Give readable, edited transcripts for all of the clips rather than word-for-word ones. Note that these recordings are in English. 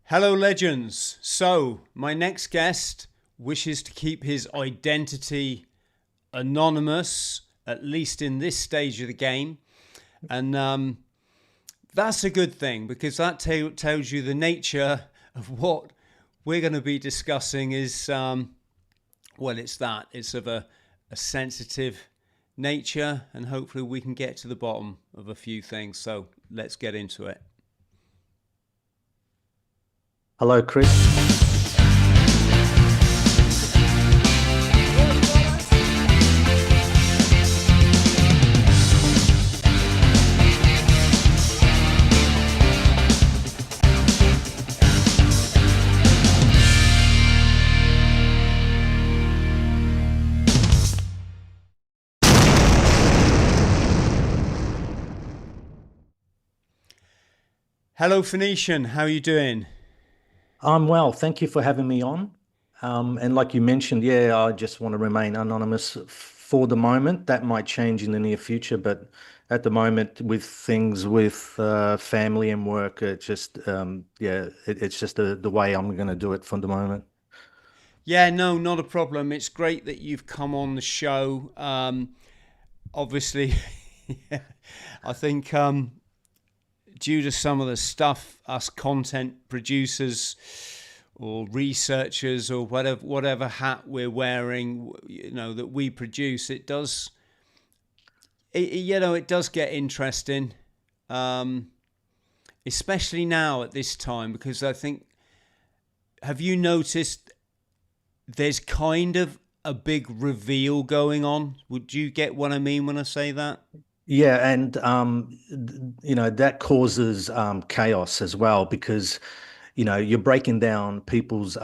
Hello, legends. So, my next guest wishes to keep his identity anonymous, at least in this stage of the game. And that's a good thing because that tells you the nature of what we're going to be discussing is, well, it's that. It's of a sensitive nature, and hopefully we can get to the bottom of a few things. So, let's get into it. Hello, Chris. Hello, Phoenician. How are you doing? I'm well. Thank you for having me on. And like you mentioned, yeah, I just want to remain anonymous for the moment. That might change in the near future, but at the moment, with things with family and work, it's just the way I'm going to do it for the moment. Yeah, no, not a problem. It's great that you've come on the show. Obviously, yeah, I think due to some of the stuff us content producers or researchers or whatever hat we're wearing, that we produce, it does get interesting, um, especially now at this time because I think have you noticed there's kind of a big reveal going on. Would you get what I mean when I say that? Yeah, and that causes chaos as well because you're breaking down people's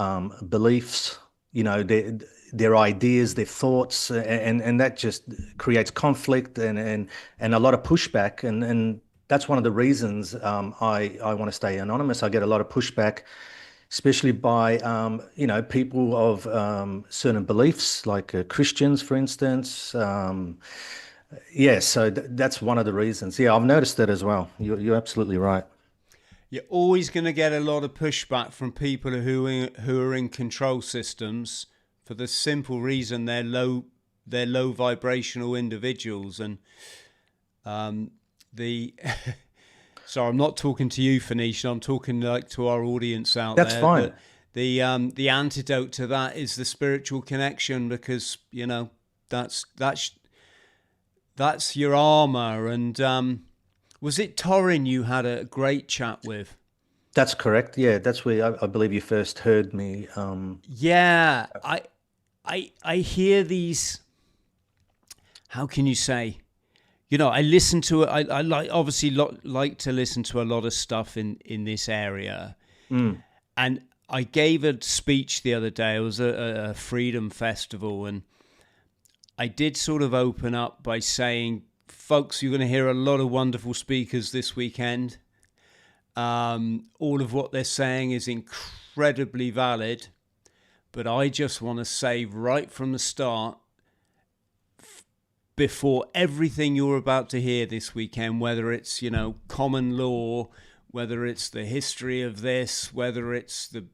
beliefs, their ideas, their thoughts, and that just creates conflict and a lot of pushback, and that's one of the reasons I want to stay anonymous. I get a lot of pushback, especially by people of certain beliefs, like Christians, for instance. Yeah, so that's one of the reasons. Yeah, I've noticed that as well. You're absolutely right. You're always going to get a lot of pushback from people who are in control systems for the simple reason they're low vibrational individuals and the so I'm not talking to you, Phoenicia. I'm talking like to our audience out That's there. fine. The antidote to that is the spiritual connection because that's that's your armor. And was it Torrin you had a great chat with? That's correct. Yeah, that's where I believe you first heard me. Yeah, I hear these. How can you say? I listen to it. I like obviously like to listen to a lot of stuff in this area. Mm, And I gave a speech the other day. It was a freedom festival, and I did sort of open up by saying, "Folks, you're going to hear a lot of wonderful speakers this weekend. All of what they're saying is incredibly valid, but I just want to say right from the start, before everything you're about to hear this weekend, whether it's common law, whether it's the history of this, whether it's the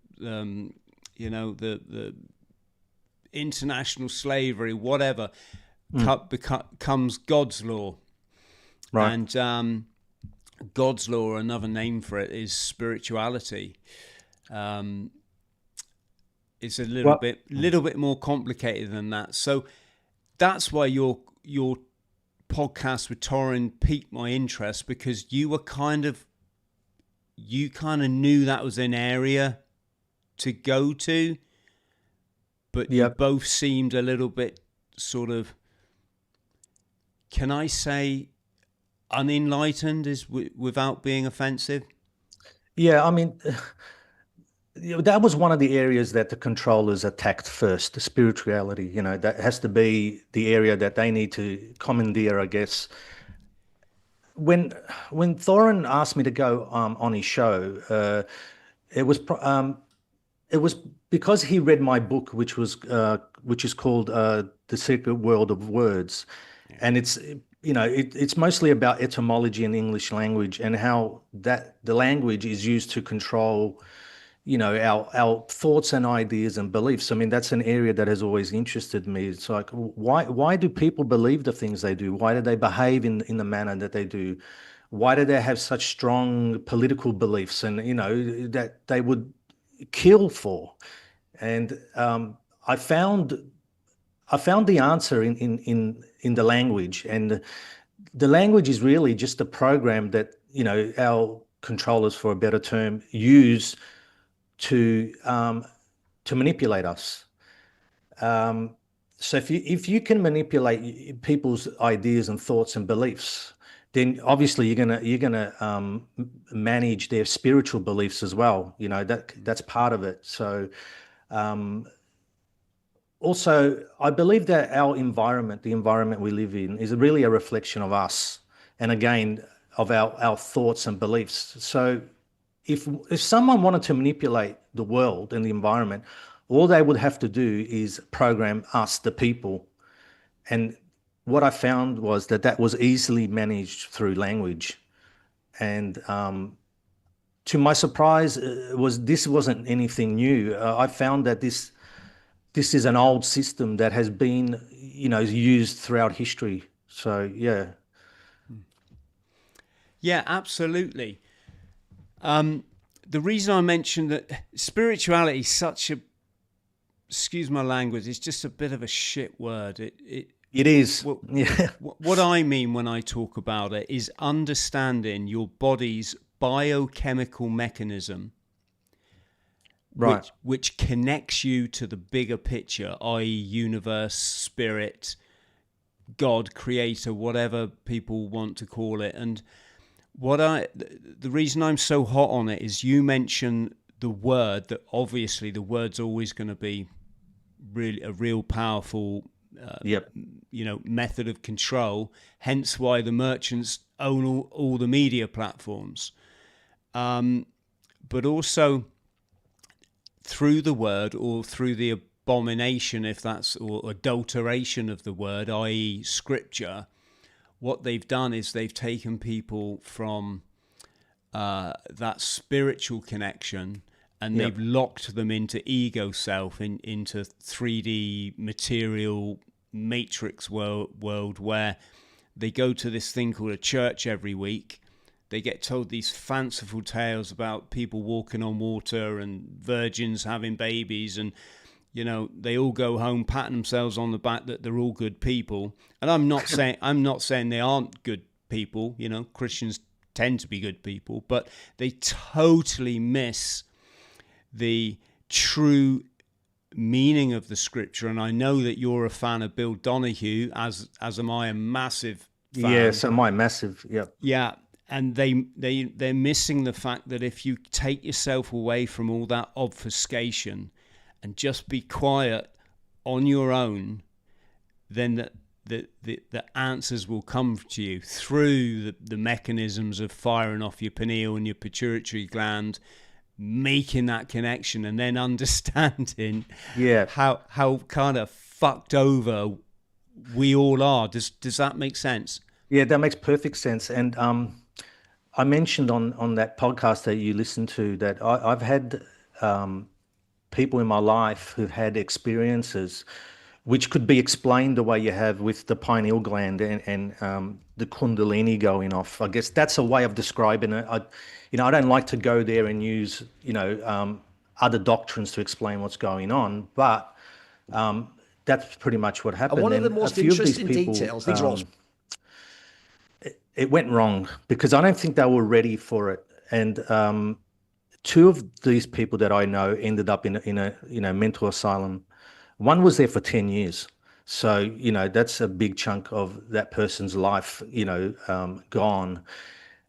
international slavery, whatever, mm, comes God's law, right. and God's law, another name for it, is spirituality. Um, it's a Well, little bit more complicated than that. So that's why your podcast with Torrin piqued my interest because you kind of knew that was an area to go to, but you yeah, both seemed a little bit sort of, can I say, unenlightened is without being offensive. yeah. I mean, that was one of the areas that the controllers attacked first, the spirituality. That has to be the area that they need to commandeer, I guess. When when Thorin asked me to go on his show, it was it was because he read my book, which is called The Secret World of Words, Yeah. and it's mostly about etymology in English language and how that the language is used to control, our thoughts and ideas and beliefs. I mean, that's an area that has always interested me. It's like, why do people believe the things they do? Why do they behave in the manner that they do? Why do they have such strong political beliefs and, that they would kill for? And I found I found the answer in the language, and the language is really just a program that our controllers, for a better term, use to manipulate us. Um, so if you can manipulate people's ideas and thoughts and beliefs, then obviously you're gonna manage their spiritual beliefs as well. That's part of it. So um, also, I believe that our environment, the environment we live in, is really a reflection of us, and again, of our thoughts and beliefs. So if someone wanted to manipulate the world and the environment, all they would have to do is program us, the people. And what I found was that was easily managed through language. And to my surprise, this wasn't anything new. I found that this is an old system that has been, used throughout history. So yeah. Yeah, absolutely. The reason I mentioned that spirituality is such a, excuse my language, it's just a bit of a shit word. It is. Yeah. What I mean when I talk about it is understanding your body's biochemical mechanism, Right. which connects you to the bigger picture, i.e., universe, spirit, God, creator, whatever people want to call it. And the reason I'm so hot on it is you mentioned the word, that obviously the word's always going to be really a real powerful Yep. method of control, hence why the merchants own all the media platforms. But also through the word, or through the abomination, if that's, or adulteration of the word, i.e. scripture, what they've done is they've taken people from that spiritual connection, and Yep. they've locked them into ego self, into 3D material matrix world where they go to this thing called a church every week. They get told these fanciful tales about people walking on water and virgins having babies, and they all go home patting themselves on the back that they're all good people. And I'm not saying they aren't good people. Christians tend to be good people, but they totally miss the true meaning of the scripture. And I know that you're a fan of Bill Donahue, as am I, a massive fan. Yeah, so my massive, yep. Yeah, and they're missing the fact that if you take yourself away from all that obfuscation and just be quiet on your own, then the answers will come to you through the mechanisms of firing off your pineal and your pituitary gland, making that connection, and then understanding how kind of fucked over we all are. Does that make sense? Yeah, that makes perfect sense. And I mentioned on that podcast that you listened to that I've had people in my life who've had experiences which could be explained the way you have with the pineal gland and the kundalini going off. I guess that's a way of describing it. I don't like to go there and use other doctrines to explain what's going on, but that's pretty much what happened. And one of the And most a few of these interesting people, details, these are all it went wrong because I don't think they were ready for it. And two of these people that I know ended up in a mental asylum. One was there for 10 years. So, that's a big chunk of that person's life, gone.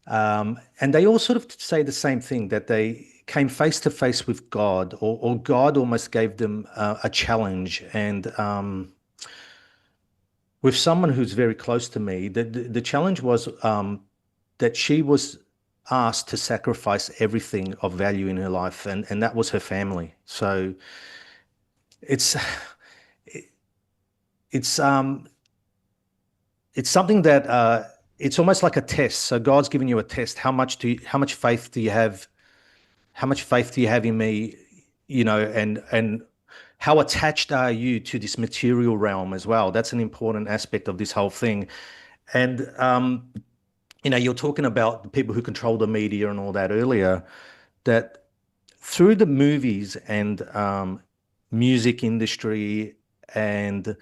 And they all sort of say the same thing, that they came face to face with God, or God almost gave them a challenge. And with someone who's very close to me, the challenge was that she was asked to sacrifice everything of value in her life, and that was her family. So it's something that it's almost like a test. So God's giving you a test. How much faith do you have? how much faith do you have in me, and how attached are you to this material realm as well? That's an important aspect of this whole thing. And you're talking about the people who control the media and all that earlier, that through the movies and music industry and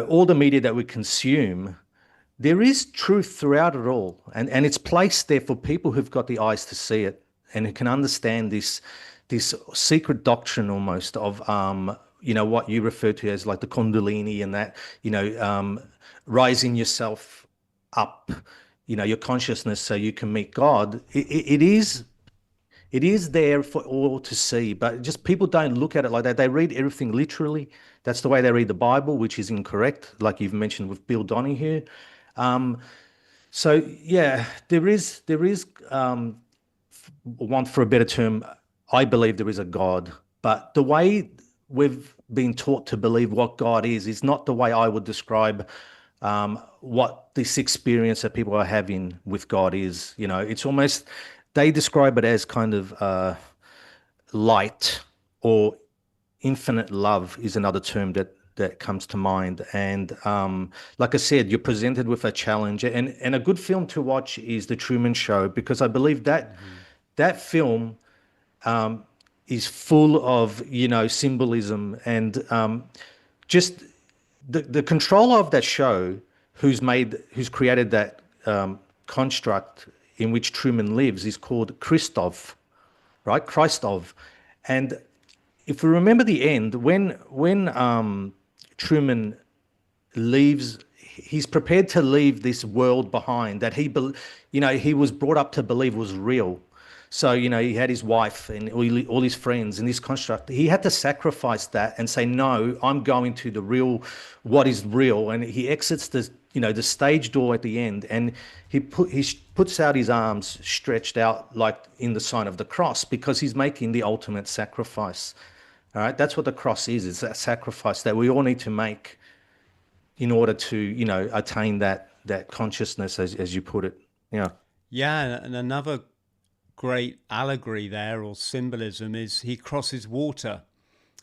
all the media that we consume, there is truth throughout it all, and it's placed there for people who've got the eyes to see it and who can understand this secret doctrine almost of what you refer to as like the Kundalini, and that rising yourself up, your consciousness so you can meet God. It is there for all to see, but just people don't look at it like that. They read everything literally. That's the way they read the Bible, which is incorrect, like you've mentioned with Bill Donahue. Um, so yeah, there is want for a better term. I believe there is a God, but the way we've been taught to believe what God is not the way I would describe what this experience that people are having with God is. It's almost, they describe it as kind of light, or infinite love is another term that comes to mind. And like I said, you're presented with a challenge, and a good film to watch is The Truman Show, because I believe that that film is full of symbolism, and just the controller of that show, who's created that construct in which Truman lives, is called Christov, right? Christov. And if we remember the end, when Truman leaves, he's prepared to leave this world behind that he was brought up to believe was real. So, he had his wife and all his friends in this construct. He had to sacrifice that and say, no, I'm going to what is real. And he exits the stage door at the end, and he puts out his arms stretched out like in the sign of the cross, because he's making the ultimate sacrifice. All right. That's what the cross is. It's that sacrifice that we all need to make in order to, attain that consciousness, as you put it. Yeah. Yeah, and another great allegory there, or symbolism, is he crosses water.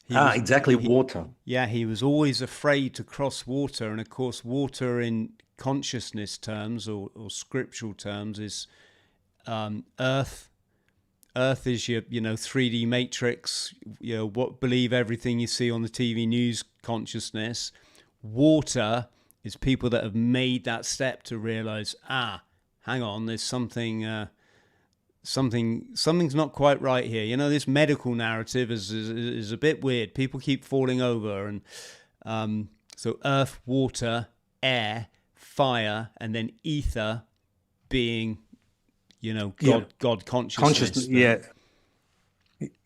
Exactly, water. Yeah, he was always afraid to cross water, and of course, water in consciousness terms, or scriptural terms, is earth. Earth is your 3D matrix. What believe everything you see on the TV news consciousness. Water is people that have made that step to realize, hang on, there's something's not quite right here. This medical narrative is a bit weird. People keep falling over, and so earth, water, air, fire, and then ether being, God consciousness. Yeah,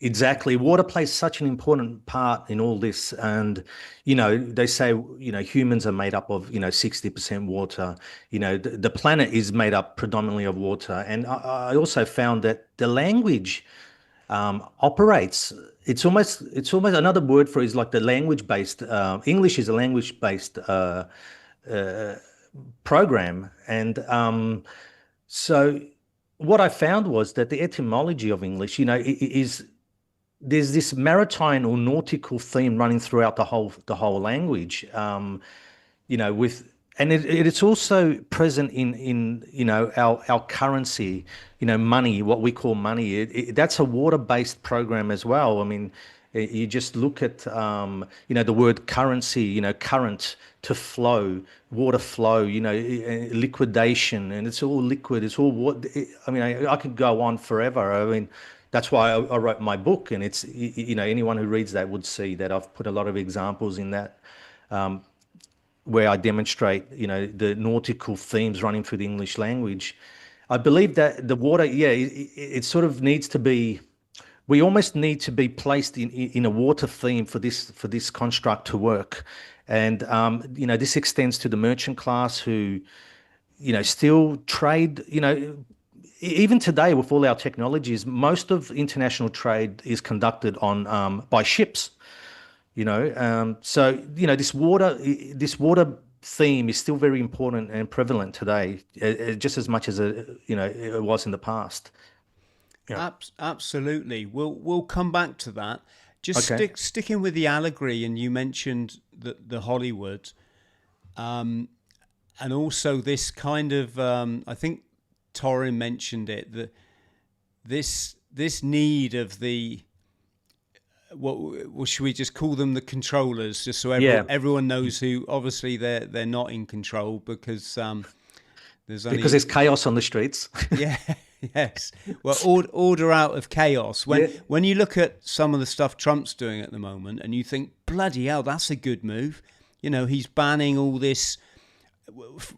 exactly. Water plays such an important part in all this, and they say humans are made up of 60% water. The planet is made up predominantly of water, and I also found that the language operates. It's almost another word for it is like the language based. English is a language based program, and so what I found was that the etymology of English, is there's this maritime or nautical theme running throughout the whole language. It's also present in our currency, money, what we call money. That's a water-based program as well. I mean, you just look at the word currency, current, to flow, water flow, liquidation, and it's all liquid. It's all water. I mean, I could go on forever. I mean, that's why I wrote my book, and it's anyone who reads that would see that I've put a lot of examples in that. Where I demonstrate, the nautical themes running through the English language. I believe that the water, it sort of needs to be, we almost need to be placed in a water theme for this construct to work. And, this extends to the merchant class who, still trade, even today with all our technologies, most of international trade is conducted by ships. So this water theme is still very important and prevalent today, just as much as it was in the past. Yeah. Absolutely. We'll come back to that. Just Okay. sticking with the allegory, and you mentioned the Hollywood, and also this kind of I think Torrin mentioned it, that this need of the what should we just call them, the controllers, just so Yeah. everyone knows who. Obviously they're not in control because there's Because only there's chaos on the streets. yeah. Yes. Well, order out of chaos. Yeah. When you look at some of the stuff Trump's doing at the moment, and you think, bloody hell, that's a good move. You know, he's banning all this,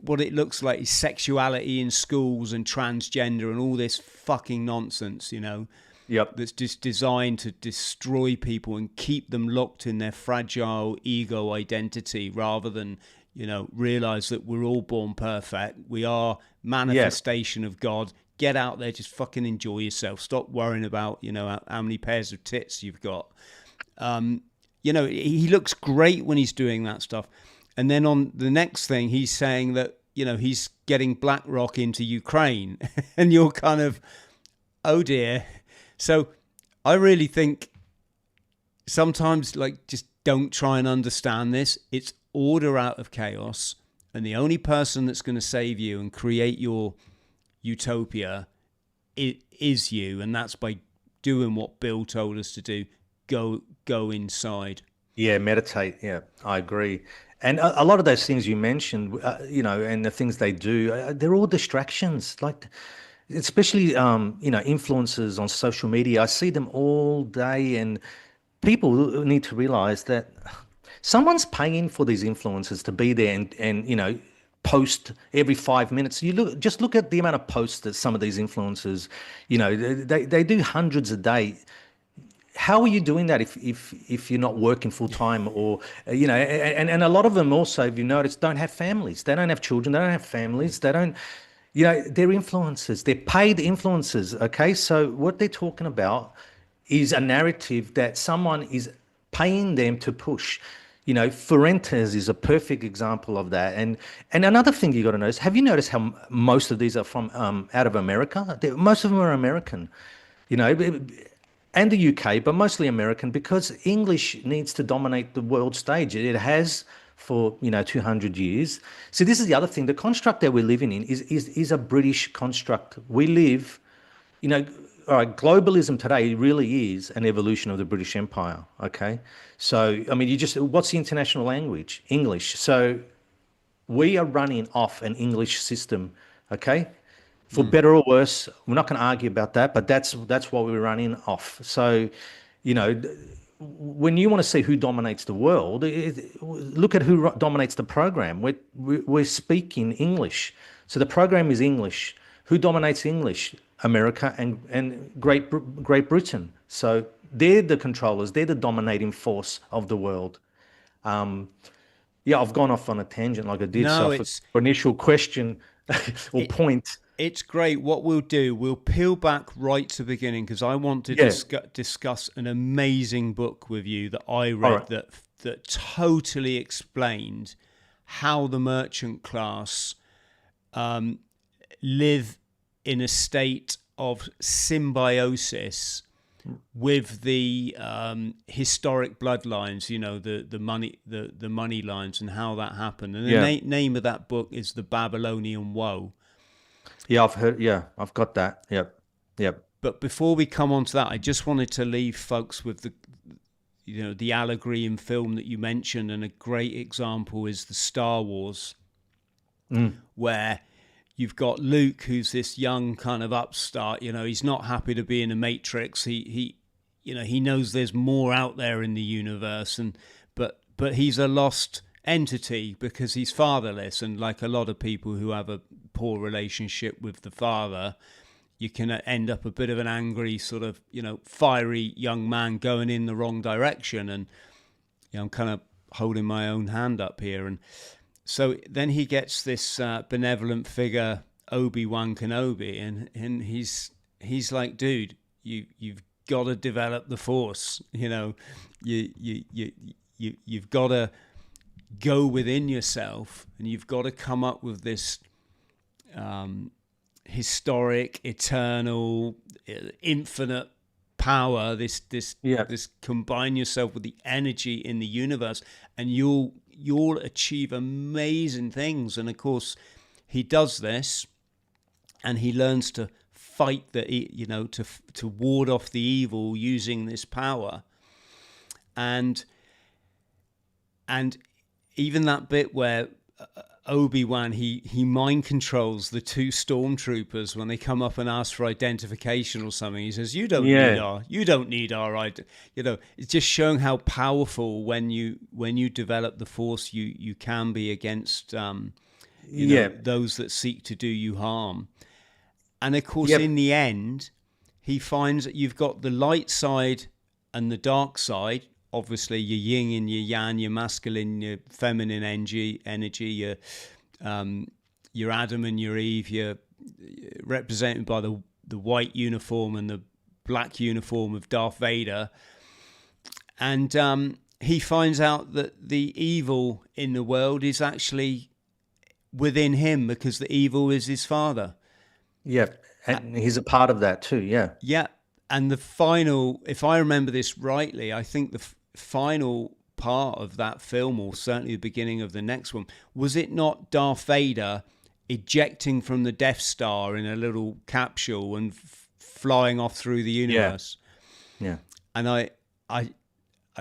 what it looks like is sexuality in schools and transgender and all this fucking nonsense. You know, Yep. that's just designed to destroy people and keep them locked in their fragile ego identity, rather than, you know, realize that we're all born perfect. We are manifestation of God. Get out there, just fucking enjoy yourself. Stop worrying about, you know, how many pairs of tits you've got. You know, he looks great when he's doing that stuff. And then on the next thing, he's saying that, you know, he's getting BlackRock into Ukraine. And you're kind of, oh dear. So I really think sometimes, like, just don't try and understand this. It's order out of chaos. And the only person that's going to save you and create your utopia, it is you, and that's by doing what Bill told us to do. Go inside. Yeah, meditate. Yeah, I agree. And a lot of those things you mentioned, you know, and the things they do, they're all distractions. Like, especially, you know, influencers on social media. I see them all day, and people need to realize that someone's paying for these influencers to be there and you know, post every 5 minutes. Just look at the amount of posts that some of these influencers, you know, they do hundreds a day. How are you doing that if you're not working full time, or you know, and a lot of them also, if you notice, don't have families. They don't have children. They don't have families. They don't, you know, they're influencers. They're paid influencers. Okay, so what they're talking about is a narrative that someone is paying them to push. You know, Fuentes is a perfect example of that. And another thing you got to notice, have you noticed how most of these are from out of America? Most of them are American, you know, and the UK, but mostly American, because English needs to dominate the world stage. It has for, you know, 200 years. So this is the other thing. The construct that we're living in is a British construct. We live, you know, all right, globalism today really is an evolution of the British Empire. Okay. So, I mean, what's the international language? English. So we are running off an English system. Okay. For better or worse, we're not going to argue about that, but that's what we're running off. So, you know, when you want to see who dominates the world, look at who dominates the program. We're speaking English. So the program is English. Who dominates English? America and Great Britain. So they're the controllers. They're the dominating force of the world. Yeah, I've gone off on a tangent like I did. No, So for initial question or it, point. it's great. What we'll do, we'll peel back right to the beginning, because I want to Yeah. discuss an amazing book with you that I All read right. that totally explained how the merchant class live in a state of symbiosis with the historic bloodlines, you know, the money lines, and how that happened. And the Yeah. name of that book is The Babylonian Woe. Yeah, I've heard. Yeah, I've got that. Yep. Yep. But before we come on to that, I just wanted to leave folks with the allegory in film that you mentioned, and a great example is the Star Wars, where you've got Luke, who's this young kind of upstart. You know, he's not happy to be in a Matrix. He knows there's more out there in the universe, but he's a lost entity because he's fatherless. And like a lot of people who have a poor relationship with the father, you can end up a bit of an angry, sort of, you know, fiery young man going in the wrong direction. And, you know, I'm kind of holding my own hand up here. And so then he gets this benevolent figure, Obi-Wan Kenobi, and he's like, dude, you've got to develop the Force. You know, you've got to go within yourself, and you've got to come up with this historic, eternal, infinite power. Yeah. This combine yourself with the energy in the universe, and you'll achieve amazing things. And of course, he does this, and he learns to fight to ward off the evil using this power. And even that bit where Obi-Wan, he mind controls the two stormtroopers when they come up and ask for identification or something. He says, you don't need our ID. It's just showing how powerful when you develop the Force, you can be against those that seek to do you harm. And of course, in the end, he finds that you've got the light side and the dark side. Obviously, your yin and your yang, your masculine, your feminine energy, your Adam and your Eve, you're represented by the white uniform and the black uniform of Darth Vader. And he finds out that the evil in the world is actually within him, because the evil is his father. Yeah, and he's a part of that too. Yeah. Yeah, and the final, if I remember this rightly, I think the final part of that film, or certainly the beginning of the next one, was it not Darth Vader ejecting from the Death Star in a little capsule and flying off through the universe? Yeah. And I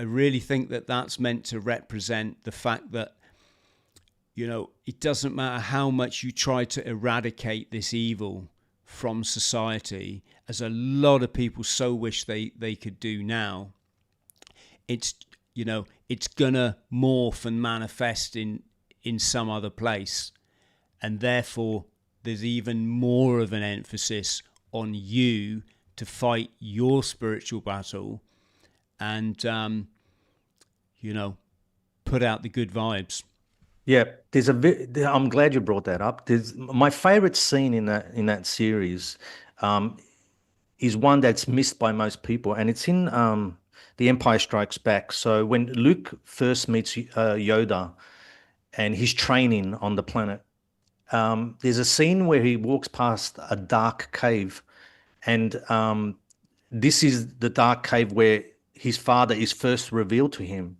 really think that that's meant to represent the fact that, it doesn't matter how much you try to eradicate this evil from society, as a lot of people so wish they could do now. It's gonna morph and manifest in some other place, and therefore there's even more of an emphasis on you to fight your spiritual battle and put out the good vibes. Yeah, I'm glad you brought that up. There's my favorite scene in that series, is one that's missed by most people, and it's in The Empire Strikes Back. So when Luke first meets Yoda, and he's training on the planet, there's a scene where he walks past a dark cave, and this is the dark cave where his father is first revealed to him.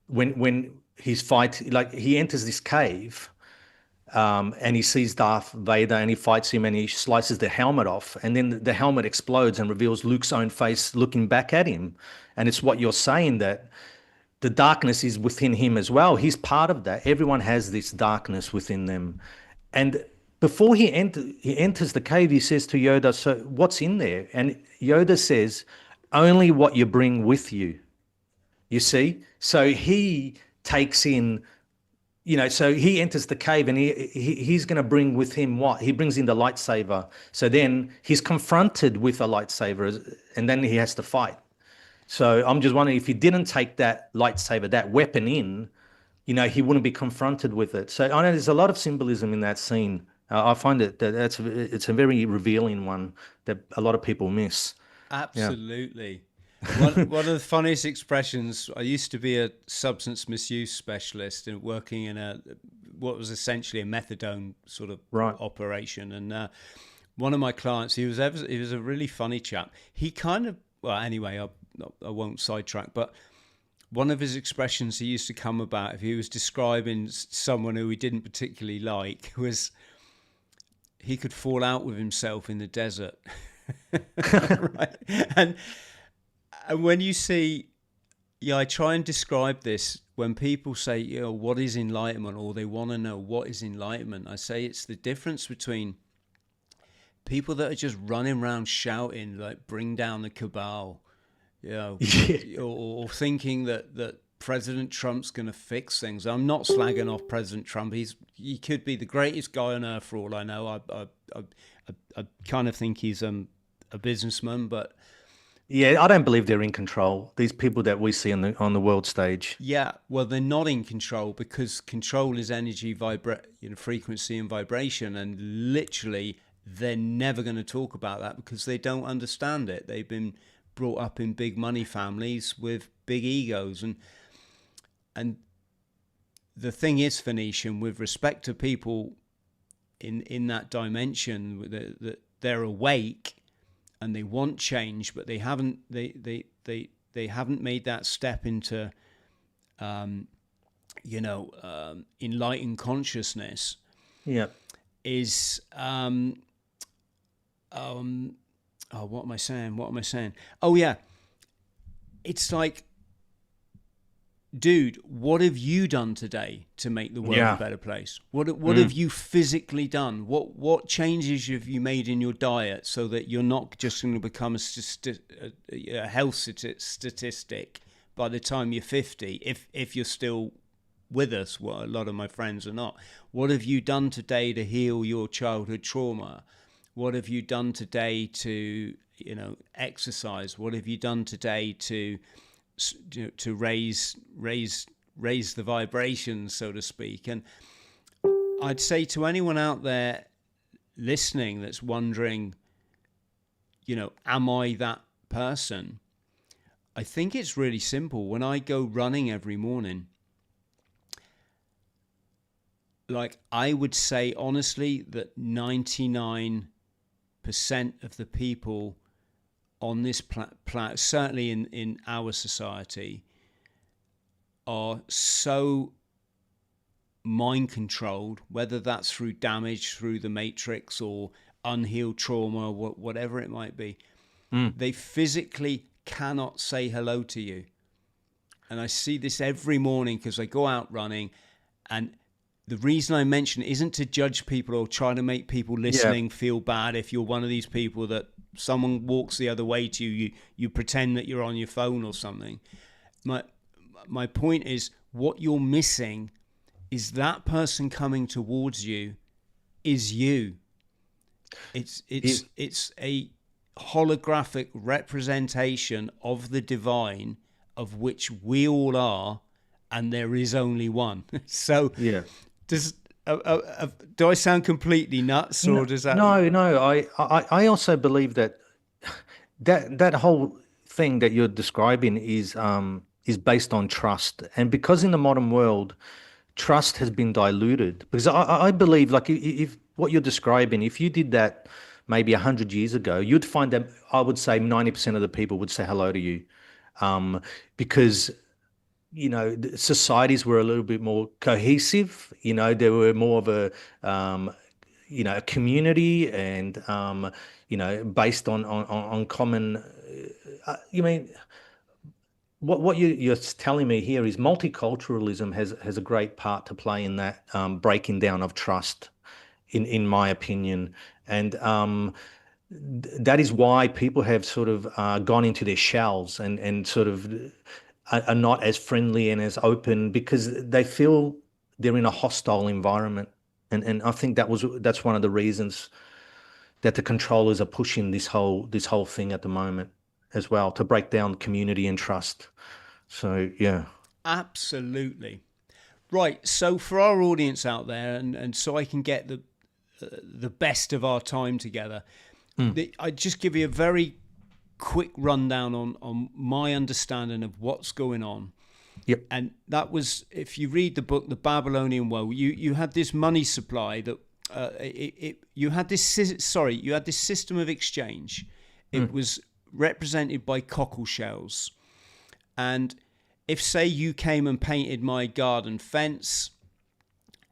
When he's fighting, like, he enters this cave, and he sees Darth Vader, and he fights him, and he slices the helmet off, and then the helmet explodes and reveals Luke's own face looking back at him. And it's what you're saying, that the darkness is within him as well. He's part of that. Everyone has this darkness within them. And before he enters the cave, he says to Yoda, so what's in there? And Yoda says, only what you bring with you. You see? So he takes in, so he enters the cave, and he's going to bring with him what? He brings in the lightsaber. So then he's confronted with a lightsaber, and then he has to fight. So I'm just wondering, if he didn't take that lightsaber, that weapon in, he wouldn't be confronted with it. So I know there's a lot of symbolism in that scene. I find it's a very revealing one that a lot of people miss. Absolutely. One of the funniest expressions, I used to be a substance misuse specialist and working in what was essentially a methadone sort of operation. And one of my clients, he was a really funny chap. He kind of, well, anyway, I won't sidetrack, but one of his expressions he used to come about if he was describing someone who he didn't particularly like was, he could fall out with himself in the desert. Right? And when you see, I try and describe this when people say, what is enlightenment, or they want to know what is enlightenment. I say it's the difference between people that are just running around shouting, like, bring down the cabal, or thinking that President Trump's going to fix things. I'm not slagging off President Trump. He could be the greatest guy on earth for all I know. I kind of think he's a businessman, but... Yeah, I don't believe they're in control. These people that we see on the world stage. Yeah, well, they're not in control, because control is energy, frequency and vibration, and literally they're never going to talk about that because they don't understand it. They've been brought up in big money families with big egos, and the thing is, Phoenician, with respect to people in that dimension, that they're awake and they want change, but they haven't made that step into enlightened consciousness, Yeah. is what am I saying? Oh yeah, it's like, dude, what have you done today to make the world a better place? What have you physically done? What changes have you made in your diet so that you're not just going to become a health statistic by the time you're 50, if you're still with us? Well, a lot of my friends are not. What have you done today to heal your childhood trauma? What have you done today to, exercise? What have you done today to raise the vibrations, so to speak? And I'd say to anyone out there listening that's wondering, am I that person? I think it's really simple. When I go running every morning, like, I would say honestly that 99% of the people on this planet, certainly in our society, are so mind controlled, whether that's through damage through the matrix or unhealed trauma, whatever it might be. They physically cannot say hello to you. And I see this every morning because I go out running, and the reason I mention it isn't to judge people or try to make people listening feel bad. If you're one of these people that someone walks the other way to you, you pretend that you're on your phone or something. My point is, what you're missing is that person coming towards you is you. It's a holographic representation of the divine, of which we all are, and there is only one. So do I sound completely nuts, or does that? No. I also believe that whole thing that you're describing is based on trust, and because in the modern world, trust has been diluted. Because I believe, like, if what you're describing, if you did that maybe 100 years ago, you'd find that, I would say, 90% of the people would say hello to you, because societies were a little bit more cohesive. There were more of a a community, and based on common. You mean what you're telling me here is multiculturalism has a great part to play in that breaking down of trust, in my opinion, and that is why people have sort of gone into their shells and sort of are not as friendly and as open, because they feel they're in a hostile environment. And I think that's one of the reasons that the controllers are pushing this whole thing at the moment as well, to break down community and trust. So yeah. Absolutely. Right. So for our audience out there, and so I can get the best of our time together, I'd just give you a very quick rundown on my understanding of what's going on. Yep. And that was, if you read the book, The Babylonian Woe, you had this money supply that you had this system of exchange. It was represented by cockle shells. And if, say, you came and painted my garden fence,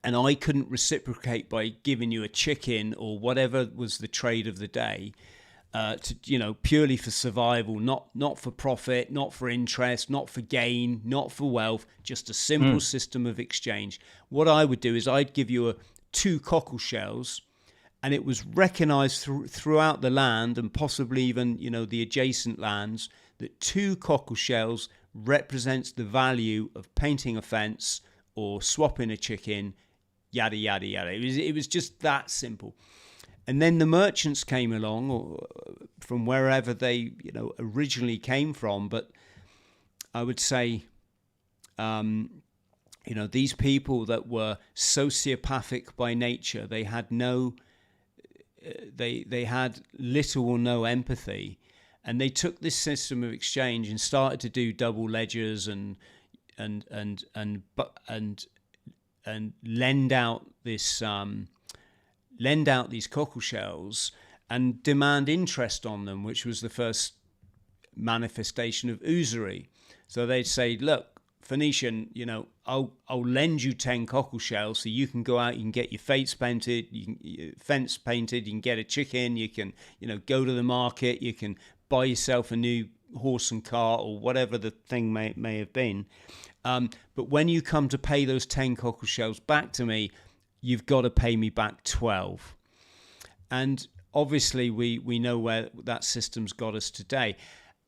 and I couldn't reciprocate by giving you a chicken or whatever was the trade of the day, purely for survival, not for profit, not for interest, not for gain, not for wealth, just a simple system of exchange. What I would do is I'd give you 2 cockle shells, and it was recognized throughout the land, and possibly even the adjacent lands, that 2 cockle shells represents the value of painting a fence or swapping a chicken, yada yada yada. It was just that simple. And then the merchants came along, or from wherever they originally came from. But I would say, these people that were sociopathic by nature, they had they had little or no empathy, and they took this system of exchange and started to do double ledgers and lend out this lend out these cockle shells and demand interest on them, which was the first manifestation of usury. So they'd say, look, Phoenician, I'll lend you 10 cockle shells so you can go out, you can get your fence painted, you can get a chicken, you can, go to the market, you can buy yourself a new horse and cart or whatever the thing may have been. But when you come to pay those 10 cockle shells back to me, you've got to pay me back 12. And obviously we know where that system's got us today.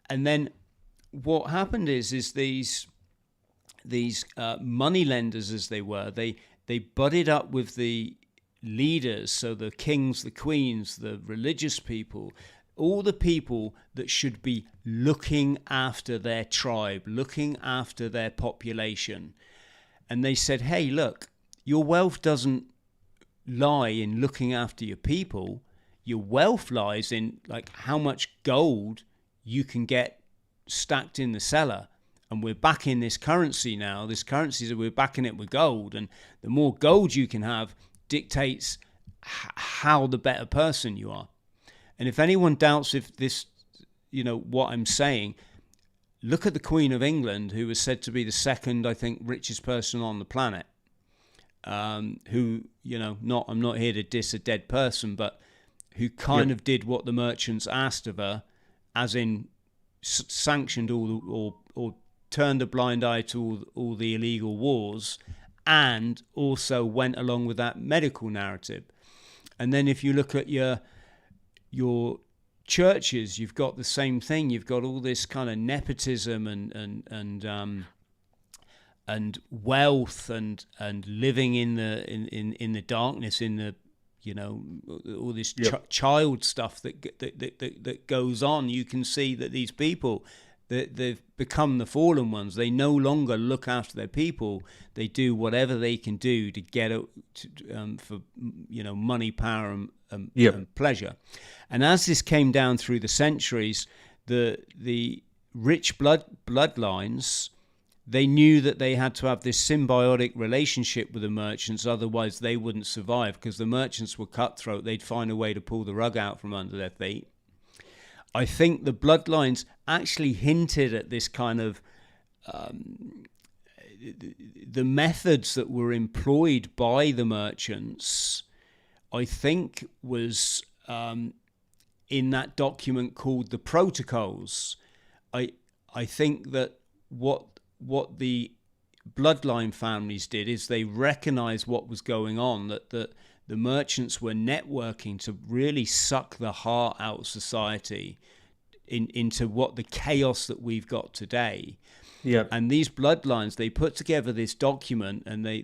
And then what happened is these money lenders, as they were, they butted up with the leaders, so the kings, the queens, the religious people, all the people that should be looking after their tribe, looking after their population. And they said, hey, look, your wealth doesn't lie in looking after your people. Your wealth lies in like how much gold you can get stacked in the cellar. And we're backing this currency now. This currency, we're backing it with gold. And the more gold you can have dictates how the better person you are. And if anyone doubts if this, what I'm saying, look at the Queen of England, who was said to be the second, I think, richest person on the planet. Who, I'm not here to diss a dead person, but who kind of did what the merchants asked of her, as in sanctioned or turned a blind eye to all the illegal wars, and also went along with that medical narrative. And then if you look at your churches, you've got the same thing. You've got all this kind of nepotism and wealth and living in the darkness, in the all this child stuff that goes on. You can see that these people, they've become the fallen ones. They no longer look after their people. They do whatever they can do to get it for money, power, and pleasure. And as this came down through the centuries, the rich bloodlines, they knew that they had to have this symbiotic relationship with the merchants, otherwise they wouldn't survive, because the merchants were cutthroat. They'd find a way to pull the rug out from under their feet. I think the bloodlines actually hinted at this kind of the methods that were employed by the merchants, I think, was in that document called the Protocols. I think that what the bloodline families did is they recognized what was going on, that the merchants were networking to really suck the heart out of society into what the chaos that we've got today. Yeah. And these bloodlines, they put together this document, and they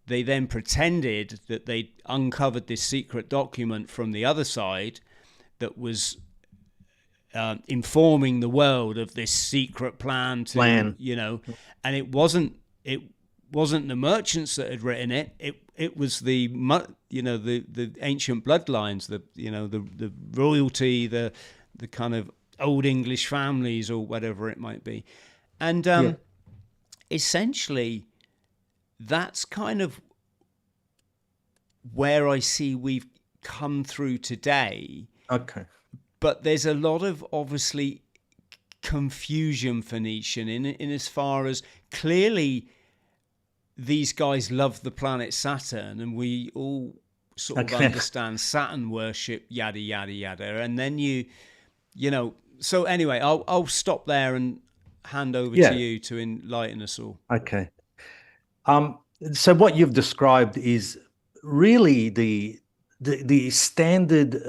then pretended that they uncovered this secret document from the other side that was informing the world of this secret plan to, and it wasn't the merchants that had written it. It was the ancient bloodlines, the royalty, the kind of old English families or whatever it might be. And essentially that's kind of where I see we've come through today. Okay. But there's a lot of, obviously, confusion, Phoenician, in as far as clearly these guys love the planet Saturn, and we all sort of understand Saturn worship, yada, yada, yada. And then so anyway, I'll stop there and hand over to you to enlighten us all. Okay. So what you've described is really the standard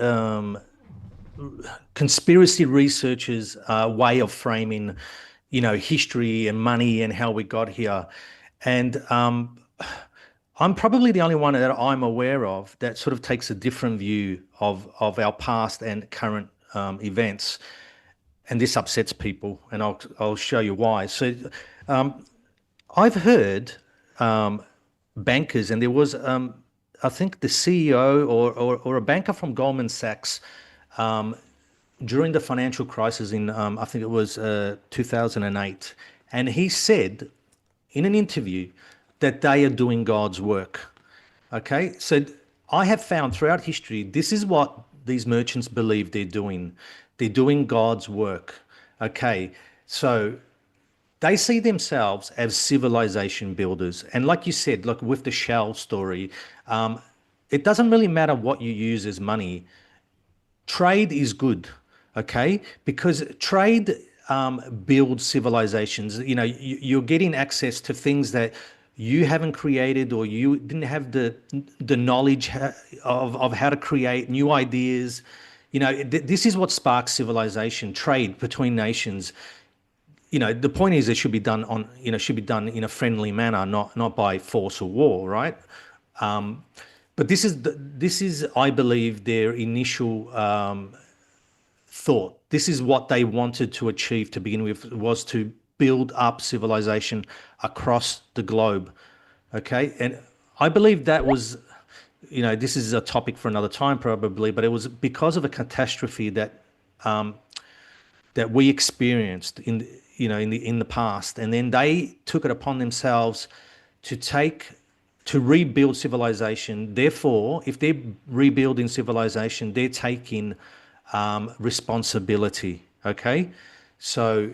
conspiracy researchers' way of framing, history and money and how we got here. And I'm probably the only one that I'm aware of that sort of takes a different view of our past and current events. And this upsets people, and I'll show you why. So I've heard bankers, and there was I think the CEO or a banker from Goldman Sachs during the financial crisis in I think it was 2008, and he said in an interview that they are doing God's work. Okay, so I have found throughout history, this is what these merchants believe they're doing. They're doing God's work. Okay, so they see themselves as civilization builders. And like you said, look, with the shell story, it doesn't really matter what you use as money. Trade is good, okay? Because trade builds civilizations. You know, you're getting access to things that you haven't created, or you didn't have the knowledge of how to create new ideas. You know, this is what sparks civilization, trade between nations. You know, the point is it should be done on, you know, should be done in a friendly manner, not by force or war, right? But this is, I believe, their initial thought. This is what they wanted to achieve to begin with, was to build up civilization across the globe. Okay, and I believe that was, you know, this is a topic for another time probably, but it was because of a catastrophe that that we experienced in, you know, in the past, and then they took it upon themselves to take to rebuild civilization. Therefore, if they're rebuilding civilization, they're taking responsibility. Okay, so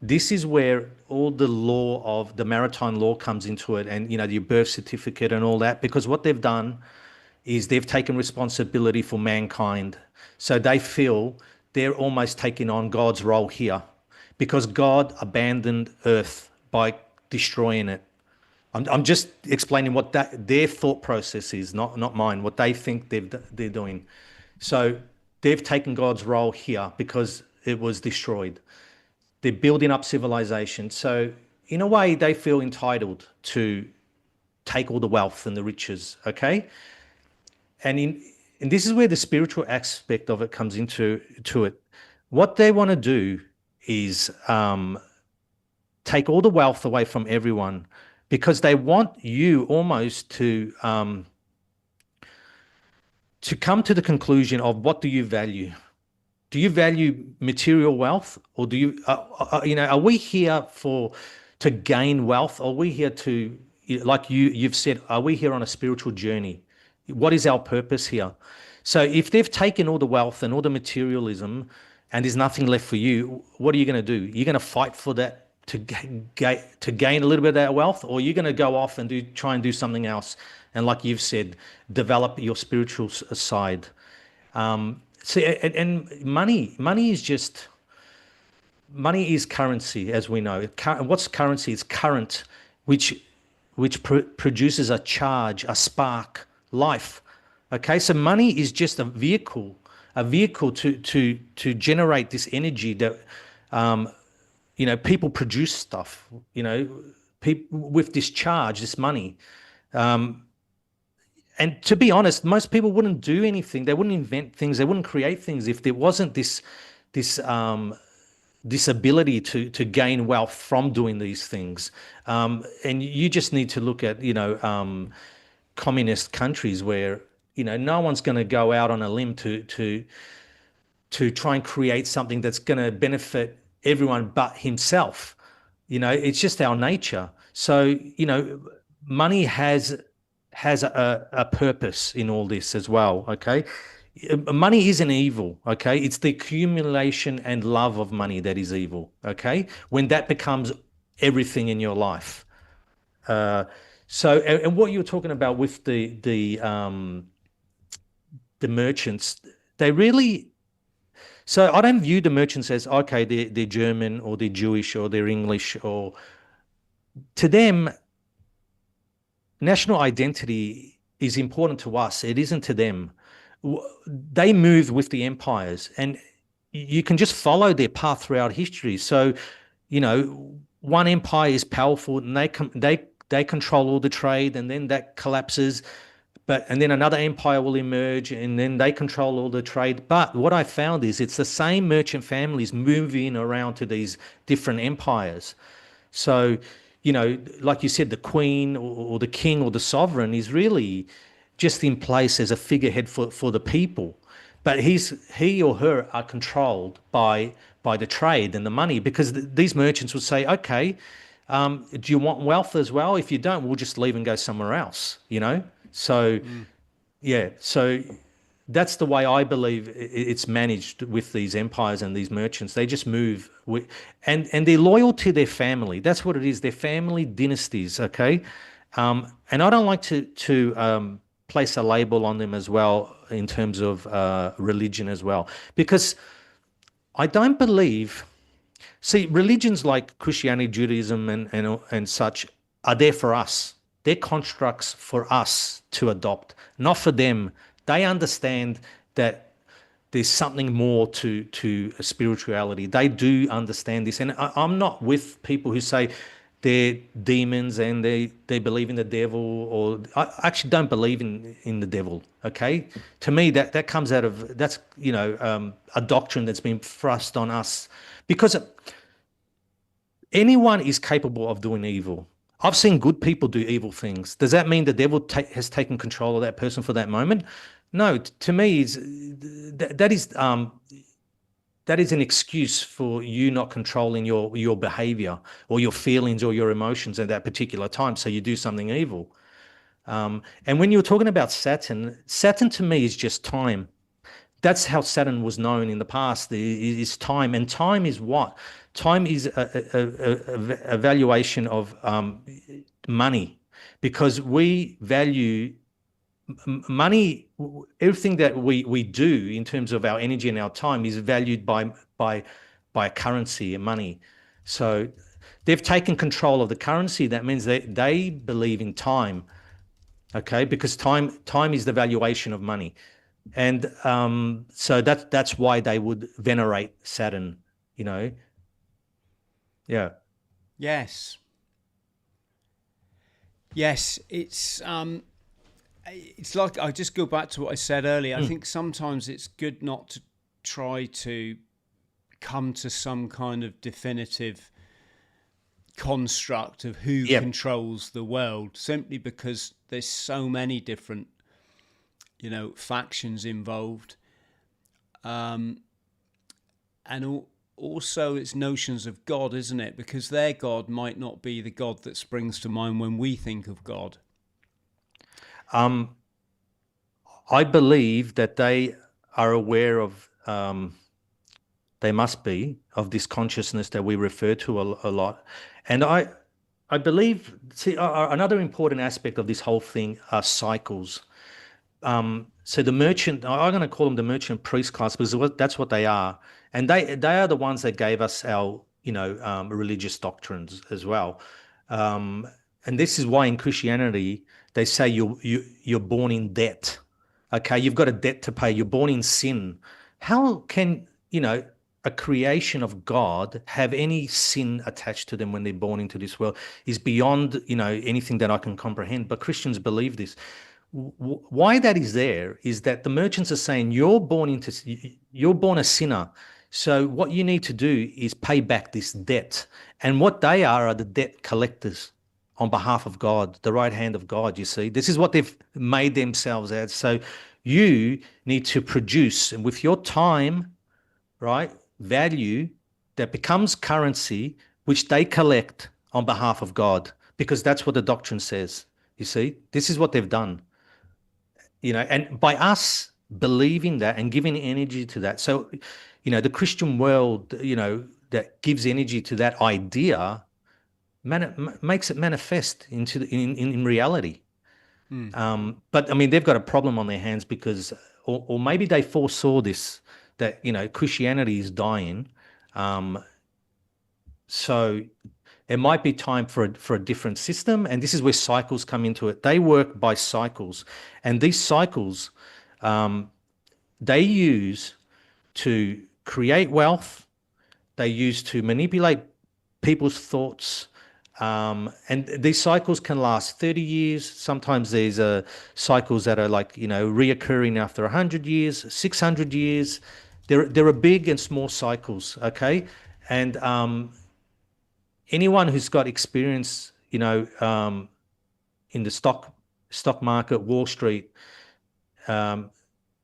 this is where all the law of the maritime law comes into it, and, you know, your birth certificate and all that, because what they've done is they've taken responsibility for mankind. So they feel they're almost taking on God's role here, because God abandoned Earth by destroying it. I'm just explaining what their thought process is, not mine, what they think they're doing. So they've taken God's role here because it was destroyed. They're building up civilization. So in a way, they feel entitled to take all the wealth and the riches, okay? And this is where the spiritual aspect of it comes into it. What they want to do is take all the wealth away from everyone, because they want you almost to come to the conclusion of, what do you value? Do you value material wealth, or do you, you know, are we here to gain wealth? Or are we here to, like you've said, are we here on a spiritual journey? What is our purpose here? So if they've taken all the wealth and all the materialism, and there's nothing left for you, what are you going to do? You're going to fight for that, to gain a little bit of that wealth, or you're going to go off and try and do something else, and, like you've said, develop your spiritual side. See, and money is currency, as we know. What's currency? It's current, which produces a charge, a spark, life. Okay, so money is just a vehicle to generate this energy that, you know, people produce stuff, you know, people with this charge, this money. And to be honest, most people wouldn't do anything. They wouldn't invent things. They wouldn't create things if there wasn't this ability to gain wealth from doing these things. And you just need to look at, you know, communist countries where, you know, no one's going to go out on a limb to try and create something that's going to benefit everyone but himself. You know, it's just our nature. So, you know, money has a purpose in all this as well. Okay, money isn't evil. Okay, it's the accumulation and love of money that is evil. Okay, when that becomes everything in your life. So, and what you were talking about with the merchants, they really. So I don't view the merchants as, okay, they're German, or they're Jewish, or they're English, or to them, national identity is important to us. It isn't to them. They move with the empires, and you can just follow their path throughout history. So, you know, one empire is powerful, and they control all the trade, and then that collapses. And then another empire will emerge, and then they control all the trade. But what I found is it's the same merchant families moving around to these different empires. So, you know, like you said, the queen or the king or the sovereign is really just in place as a figurehead for the people. But he or her are controlled by the trade and the money, because these merchants would say, okay, do you want wealth as well? If you don't, we'll just leave and go somewhere else, you know? So, yeah. So that's the way I believe it's managed with these empires and these merchants. They just move with, and they're loyal to their family. That's what it is. Their family dynasties. Okay, and I don't like to place a label on them as well in terms of religion as well, because I don't believe. See, religions like Christianity, Judaism, and such are there for us. They're constructs for us to adopt, not for them. They understand that there's something more to spirituality. They do understand this, and I'm not with people who say they're demons and they believe in the devil. Or I actually don't believe in the devil. Okay, to me that comes out of that's a doctrine that's been thrust on us because anyone is capable of doing evil. I've seen good people do evil things. Does that mean the devil has taken control of that person for that moment? No, to me, that is an excuse for you not controlling your behavior or your feelings or your emotions at that particular time. So you do something evil. And when you're talking about Saturn, Saturn to me is just time. That's how Saturn was known in the past. Is time, and time is what? Time is a valuation of money, because we value money. Everything that we do in terms of our energy and our time is valued by currency and money. So they've taken control of the currency. That means they believe in time. Okay, because time is the valuation of money. And so that's why they would venerate Saturn, you know. Yeah. Yes. Yes, it's like I just go back to what I said earlier. I Mm. think sometimes it's good not to try to come to some kind of definitive construct of who Yep. controls the world, simply because there's so many different, factions involved. Um, and also it's notions of God, isn't it? Because their God might not be the God that springs to mind when we think of God. Um, I believe that they are aware of, they must be, of this consciousness that we refer to a lot. And I believe, see, another important aspect of this whole thing are cycles. So the merchant, I'm going to call them the merchant priest class because that's what they are, and they are the ones that gave us our religious doctrines as well. Um, and this is why in Christianity they say you're born in debt. Okay, you've got a debt to pay. You're born in sin. How can a creation of God have any sin attached to them when they're born into this world? Is beyond anything that I can comprehend. But Christians believe this. Why that is there is that the merchants are saying you're born a sinner. So what you need to do is pay back this debt. And what they are the debt collectors on behalf of God, the right hand of God, you see. This is what they've made themselves as. So you need to produce, and with your time, right, value that becomes currency, which they collect on behalf of God, because that's what the doctrine says. You see, this is what they've done, and by us believing that and giving energy to that. So, the Christian world, that gives energy to that idea makes it manifest in reality. Mm. But I mean, they've got a problem on their hands because, or maybe they foresaw this, that, Christianity is dying. Um, so it might be time for a different system. And this is where cycles come into it. They work by cycles. And these cycles, um, they use to create wealth. They use to manipulate people's thoughts. And these cycles can last 30 years. Sometimes there's cycles that are like, reoccurring after 100 years, 600 years. There are big and small cycles, okay? And anyone who's got experience, in the stock market, Wall Street, um,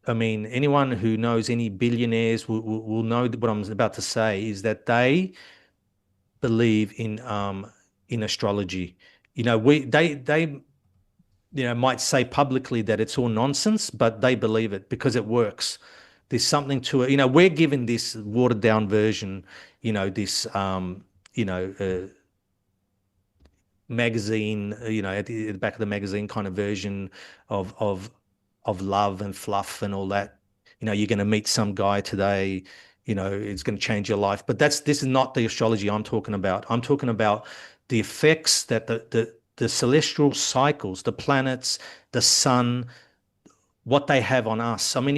I mean, anyone who knows any billionaires will know that what I'm about to say is that they believe in astrology. We they might say publicly that it's all nonsense, but they believe it because it works. There's something to it. We're given this watered down version, this, magazine, at the back of the magazine kind of version of love and fluff and all that. You're going to meet some guy today, it's going to change your life. But this is not the astrology I'm talking about. I'm talking about the effects that the celestial cycles, the planets, the sun, what they have on us. I mean,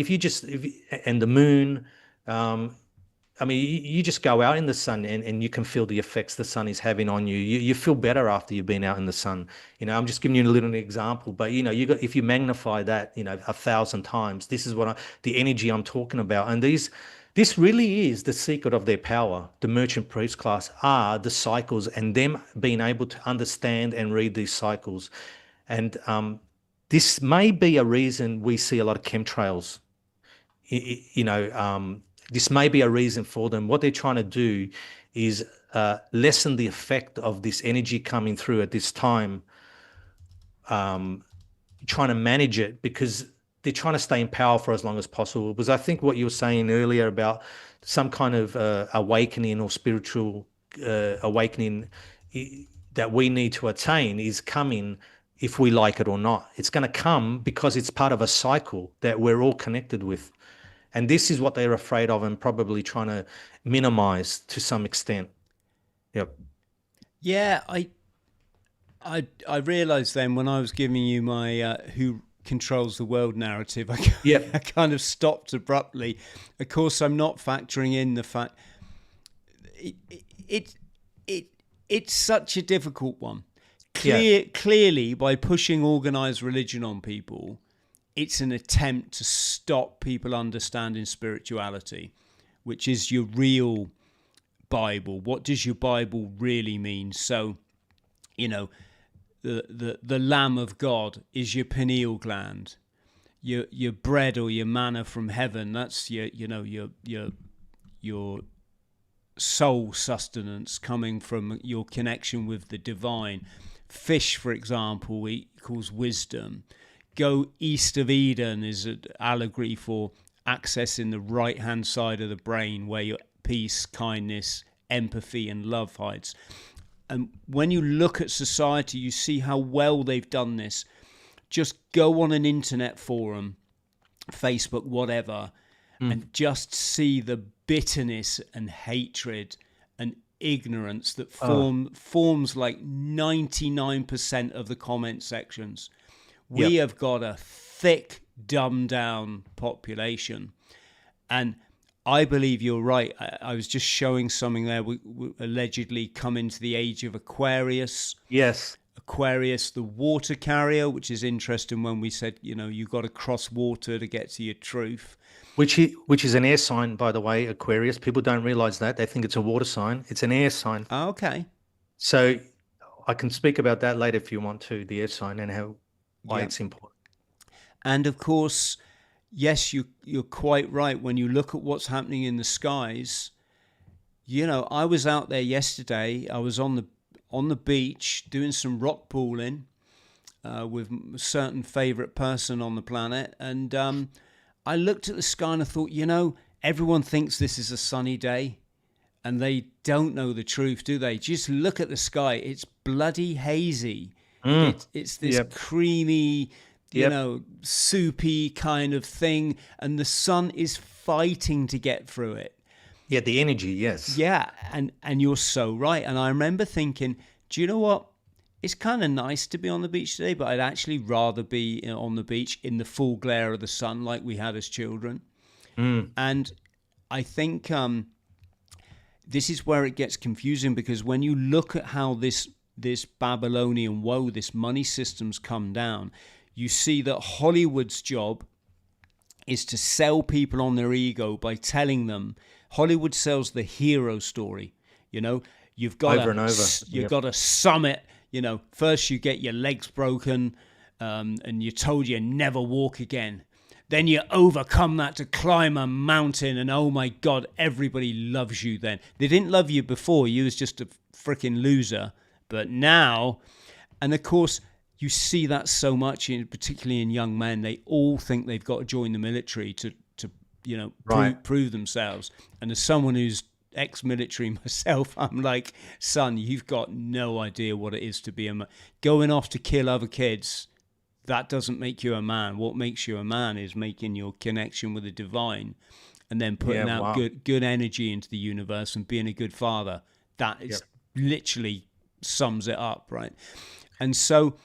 and the moon, I mean, you just go out in the sun and you can feel the effects the sun is having on you. You feel better after you've been out in the sun. I'm just giving you a little example, but if you magnify that, 1,000 times, this is the energy I'm talking about. And this really is the secret of their power. The merchant priest class are the cycles and them being able to understand and read these cycles. And this may be a reason we see a lot of chemtrails. This may be a reason for them. What they're trying to do is lessen the effect of this energy coming through at this time, trying to manage it because they're trying to stay in power for as long as possible. Because I think what you were saying earlier about some kind of awakening or spiritual awakening that we need to attain is coming if we like it or not. It's going to come because it's part of a cycle that we're all connected with. And this is what they're afraid of and probably trying to minimize to some extent. Yep. Yeah, I realized then when I was giving you my who controls the world narrative, I kind of stopped abruptly. Of course, I'm not factoring in the fact it's such a difficult one. Clearly, by pushing organized religion on people, it's an attempt to stop people understanding spirituality, which is your real Bible. What does your Bible really mean? So, the Lamb of God is your pineal gland. Your bread or your manna from heaven. That's your soul sustenance coming from your connection with the divine. Fish, for example, equals wisdom. Go east of Eden is an allegory for accessing the right-hand side of the brain where your peace, kindness, empathy, and love hides. And when you look at society, you see how well they've done this. Just go on an internet forum, Facebook, whatever, and just see the bitterness and hatred and ignorance that forms like 99% of the comment sections. We have got a thick, dumbed down population. And I believe you're right. I was just showing something there. We allegedly come into the age of Aquarius. Yes. Aquarius, the water carrier, which is interesting when we said, you've got to cross water to get to your truth. Which is an air sign, by the way, Aquarius. People don't realize that. They think it's a water sign. It's an air sign. Oh, okay. So I can speak about that later if you want to, the air sign and why it's important. And of course, yes, you're quite right. When you look at what's happening in the skies, I was out there yesterday. I was on the beach doing some rock pooling with a certain favorite person on the planet. And I looked at the sky and I thought, everyone thinks this is a sunny day and they don't know the truth, do they? Just look at the sky. It's bloody hazy. It's this creamy, soupy kind of thing. And the sun is fighting to get through it. Yeah, the energy, yes. Yeah, and you're so right. And I remember thinking, do you know what? It's kind of nice to be on the beach today, but I'd actually rather be on the beach in the full glare of the sun like we had as children. And I think this is where it gets confusing, because when you look at how this Babylonian woe, this money system's come down, you see that Hollywood's job is to sell people on their ego by telling them. Hollywood sells the hero story. You've got over and over. You've got a summit. First you get your legs broken, and you're told you never walk again. Then you overcome that to climb a mountain, and oh my God, everybody loves you then. They didn't love you before. You was just a freaking loser. But now, and of course, you see that so much, particularly in young men. They all think they've got to join the military to Right. prove themselves. And as someone who's ex-military myself, I'm like, son, you've got no idea what it is to be a man. Going off to kill other kids, that doesn't make you a man. What makes you a man is making your connection with the divine, and then Yeah. putting out Wow. good energy into the universe and being a good father. That Yep. is literally sums it up, right? And so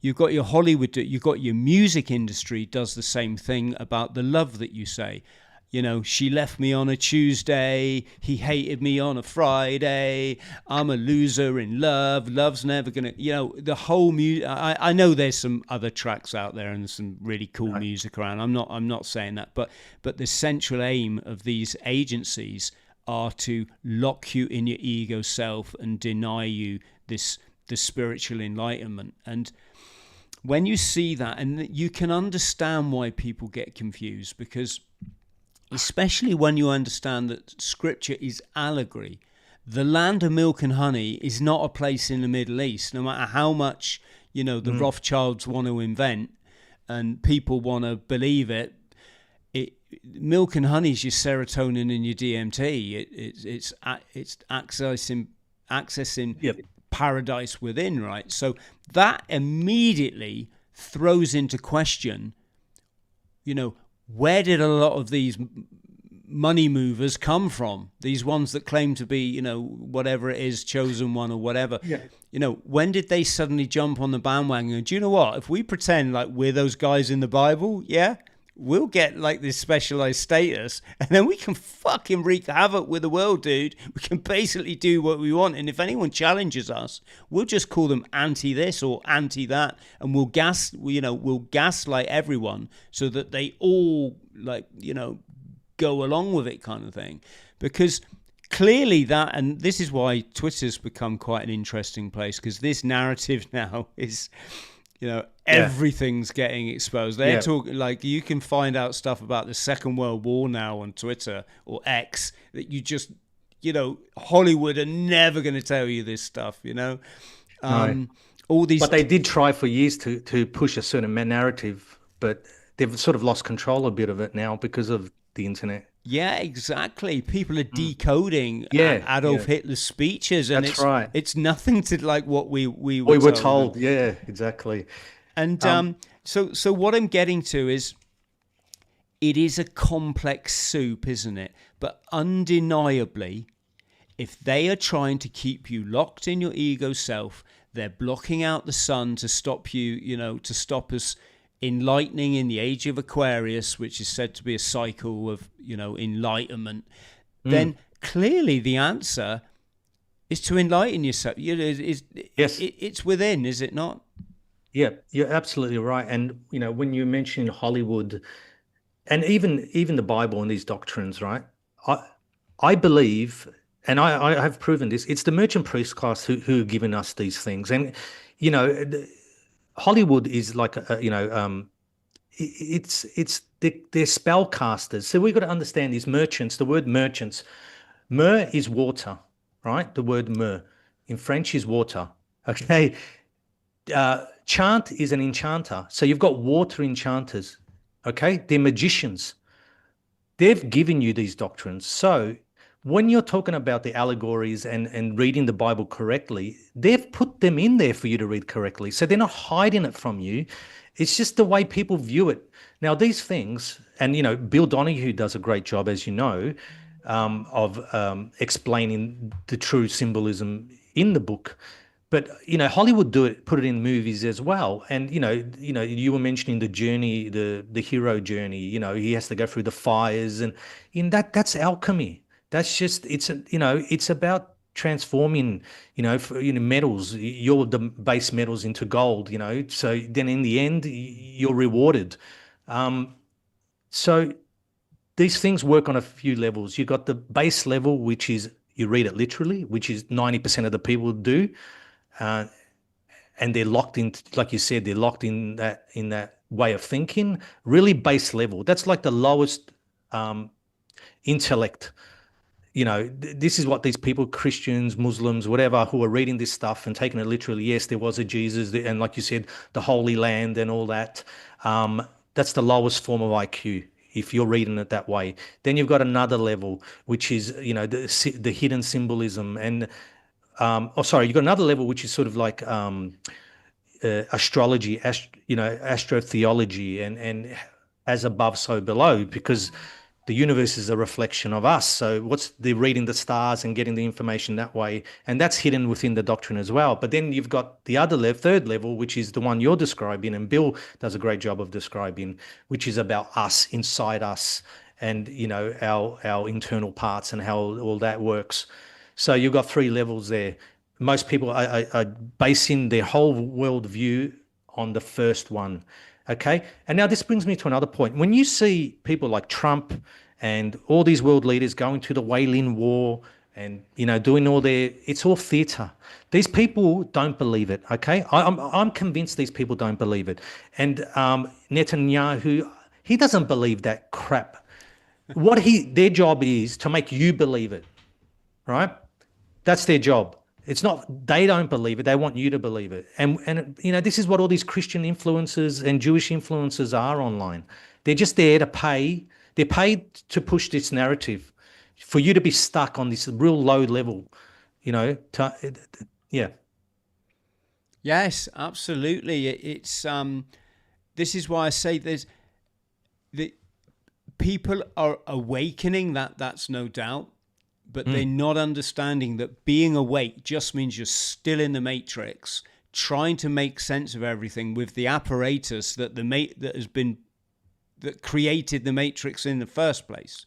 you've got your Hollywood, you've got your music industry does the same thing about the love that you say. She left me on a Tuesday, he hated me on a Friday, I'm a loser in love, love's never gonna, the whole music. I know there's some other tracks out there and some really cool Right. music around. I'm not saying that, but the central aim of these agencies are to lock you in your ego self and deny you the spiritual enlightenment. And when you see that, and you can understand why people get confused, because especially when you understand that scripture is allegory. The land of milk and honey is not a place in the Middle East, no matter how much, the Rothschilds want to invent and people want to believe it. Milk and honey is your serotonin and your DMT. It's accessing Yep. paradise within, right? So that immediately throws into question, where did a lot of these money movers come from? These ones that claim to be, whatever it is, chosen one or whatever. Yeah. When did they suddenly jump on the bandwagon? And do you know what? If we pretend like we're those guys in the Bible, yeah, we'll get like this specialized status, and then we can fucking wreak havoc with the world, dude. We can basically do what we want, and if anyone challenges us, we'll just call them anti this or anti that, and we'll gaslight everyone so that they all go along with it, kind of thing. Because clearly that, and this is why Twitter's become quite an interesting place, because this narrative now is, everything's getting exposed. They're talking, like, you can find out stuff about the Second World War now on Twitter or X that you just, Hollywood are never going to tell you this stuff, No. all these. But they did try for years to push a certain narrative, but they've sort of lost control a bit of it now because of the internet. Yeah, exactly. People are decoding Adolf Hitler's speeches, and That's right. It's nothing to like what we were told. Yeah, exactly. And so what I'm getting to is, it is a complex soup, isn't it? But undeniably, if they are trying to keep you locked in your ego self, they're blocking out the sun to stop you, to stop us enlightening in the age of Aquarius, which is said to be a cycle of, enlightenment. Then clearly the answer is to enlighten yourself. Yes. It's within, is it not? Yeah, you're absolutely right. And when you mention Hollywood, and even the Bible and these doctrines, right? I believe, and I have proven this. It's the merchant priest class who have given us these things, and Hollywood is like they're spellcasters. So we've got to understand these merchants. The word merchants, myrrh is water, right? The word myrrh in French is water. Okay. Chant is an enchanter. So you've got water enchanters. Okay. They're magicians. They've given you these doctrines. So when you're talking about the allegories and reading the Bible correctly, they've put them in there for you to read correctly. So they're not hiding it from you. It's just the way people view it. Now, these things, and, Bill Donahue does a great job, as you know, of explaining the true symbolism in the book. But, Hollywood put it in movies as well. And, you were mentioning the journey, the hero journey, he has to go through the fires, and that's alchemy. That's just, it's about transforming, metals, the base metals into gold, so then in the end, you're rewarded. So these things work on a few levels. You've got the base level, which is you read it literally, which is 90% of the people do. And they're locked in, like you said, they're locked in that way of thinking, really base level. That's like the lowest intellect. this is what these people, Christians, Muslims, whatever, who are reading this stuff and taking it literally. Yes, there was a Jesus, and like you said, the Holy Land and all that. That's the lowest form of IQ if you're reading it that way. Then you've got another level, which is, the hidden symbolism, and you've got another level which is sort of like astrology, astrotheology, and as above, so below, because the universe is a reflection of us. So what's the reading the stars and getting the information that way, and that's hidden within the doctrine as well. But then you've got the other third level, which is the one you're describing, and Bill does a great job of describing, which is about us, inside us, and our internal parts and how all that works. So you've got three levels there. Most people are basing their whole worldview on the first one. Okay. And now this brings me to another point. When you see people like Trump and all these world leaders going to the Wailing War and, doing it's all theater. These people don't believe it. Okay. I'm convinced these people don't believe it. And Netanyahu, he doesn't believe that crap. Their job is to make you believe it. Right. That's their job. It's not, they don't believe it. They want you to believe it. And this is what all these Christian influencers and Jewish influencers are online. They're just there to pay. They're paid to push this narrative for you to be stuck on this real low level, yeah. Yes, absolutely. It's this is why I say the people are awakening, that's no doubt. But they're not understanding that being awake just means you're still in the matrix, trying to make sense of everything with the apparatus that that created the matrix in the first place.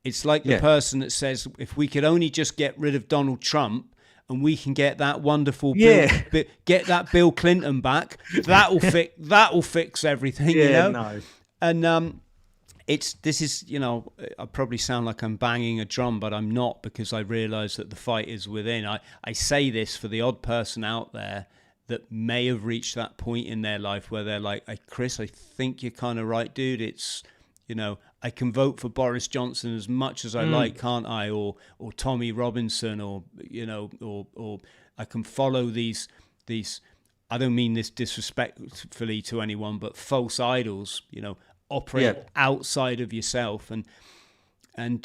It's like the person that says, if we could only just get rid of Donald Trump and we can get that wonderful get that Bill Clinton back, that'll fix everything. No. And I probably sound like I'm banging a drum, but I'm not, because I realize that the fight is within. I say this for the odd person out there that may have reached that point in their life where they're like, hey, Chris, I think you're kind of right, dude. It's, I can vote for Boris Johnson as much as I like, can't I? Or Tommy Robinson, or I can follow these, I don't mean this disrespectfully to anyone, but false idols, operate outside of yourself, and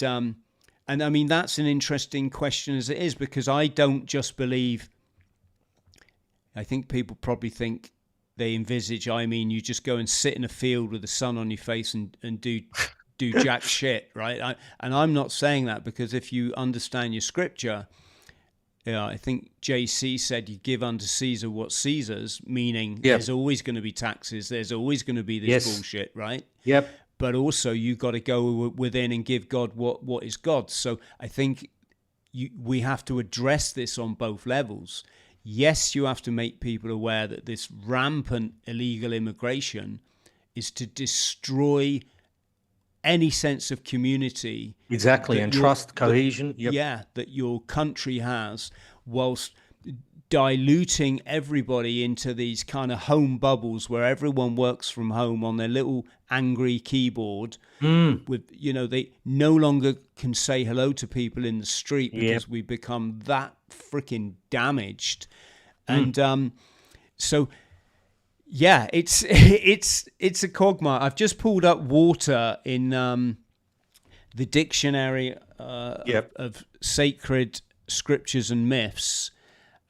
I mean, that's an interesting question as it is, because I don't just believe. I think people probably think they envisage, you just go and sit in a field with the sun on your face and do jack shit, right? And I'm not saying that, because if you understand your scripture, I think JC said you give unto Caesar what Caesar's, meaning there's always going to be taxes, there's always going to be this bullshit, right? Yep. But also you got to go within and give God what is God's. So I think we have to address this on both levels. Yes, you have to make people aware that this rampant illegal immigration is to destroy any sense of community. Exactly, and trust, cohesion. That your country has, whilst diluting everybody into these kind of home bubbles where everyone works from home on their little angry keyboard. With they no longer can say hello to people in the street because we become that freaking damaged. And so it's a quagmire. I've just pulled up water in the dictionary of sacred scriptures and myths.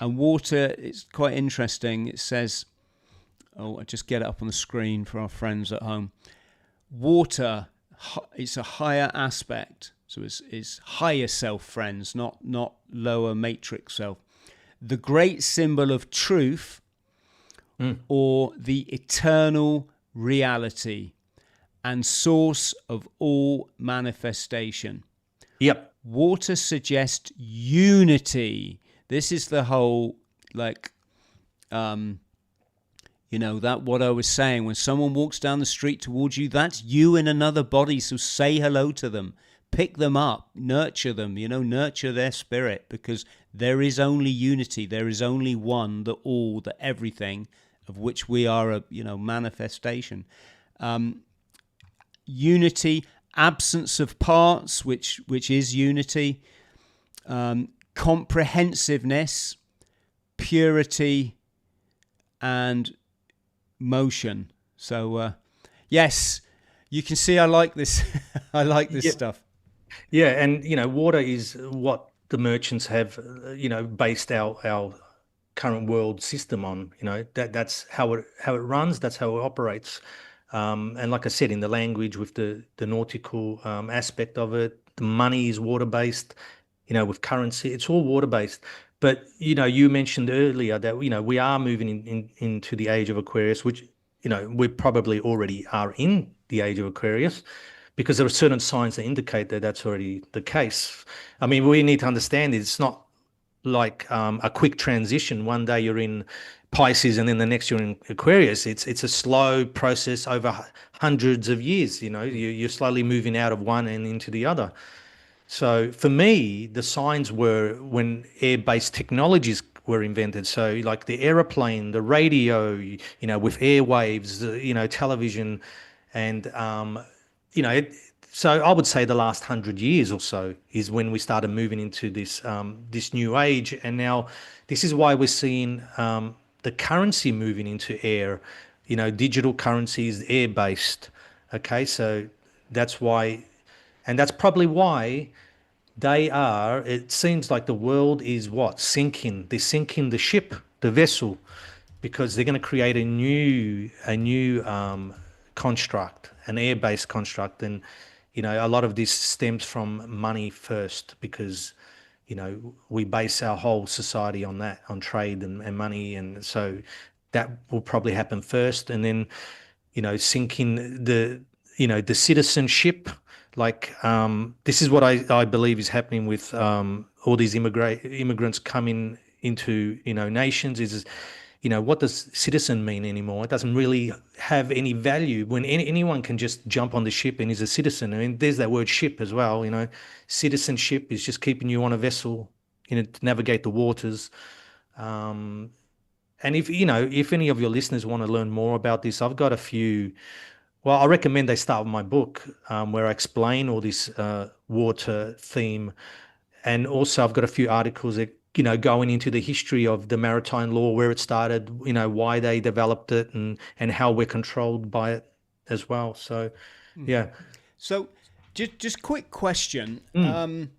And water is quite interesting. It says, I just get it up on the screen for our friends at home. Water, it's a higher aspect. So it's higher self, friends, not lower matrix self. The great symbol of truth, or the eternal reality and source of all manifestation. Yep. Water suggests unity. This is the whole, that what I was saying, when someone walks down the street towards you, that's you in another body. So say hello to them, pick them up, nurture them, nurture their spirit, because there is only unity. There is only one, the all, the everything, of which we are a, manifestation. Unity absence of parts, which is unity, comprehensiveness, purity, and motion. So yes, you can see I like this. I like this stuff. Yeah, and water is what the merchants have, based our current world system on. That's how it runs. That's how it operates. And like I said, in the language with the nautical aspect of it, the money is water based. With currency, it's all water based. But you mentioned earlier that we are moving into the age of Aquarius, which we probably already are in the age of Aquarius, because there are certain signs that indicate that that's already the case. I mean, we need to understand it's not like a quick transition. One day you're in Pisces and then the next you're in Aquarius. It's a slow process over hundreds of years. You're slowly moving out of one and into the other. So for me, the signs were when air-based technologies were invented. So like the aeroplane, the radio, with airwaves, television, and so I would say the last 100 years or so is when we started moving into this new age. And now this is why we're seeing the currency moving into air. Digital currency is air-based. Okay, so that's why, and that's probably why it seems like the world is sinking. They're sinking the ship, the vessel, because they're going to create a new construct, an air-based construct. And a lot of this stems from money first, because we base our whole society on that, on trade and money. And so that will probably happen first, and then sinking the citizenship. Like this is what I believe is happening with all these immigrants coming into nations. Is what does citizen mean anymore? It doesn't really have any value when anyone can just jump on the ship and is a citizen. I mean, there's that word ship as well. Citizenship is just keeping you on a vessel, to navigate the waters. And if any of your listeners want to learn more about this, I've got a few. Well, I recommend they start with my book, where I explain all this water theme. And also I've got a few articles that, going into the history of the maritime law, where it started, why they developed it, and how we're controlled by it as well. So, yeah. So just quick question. And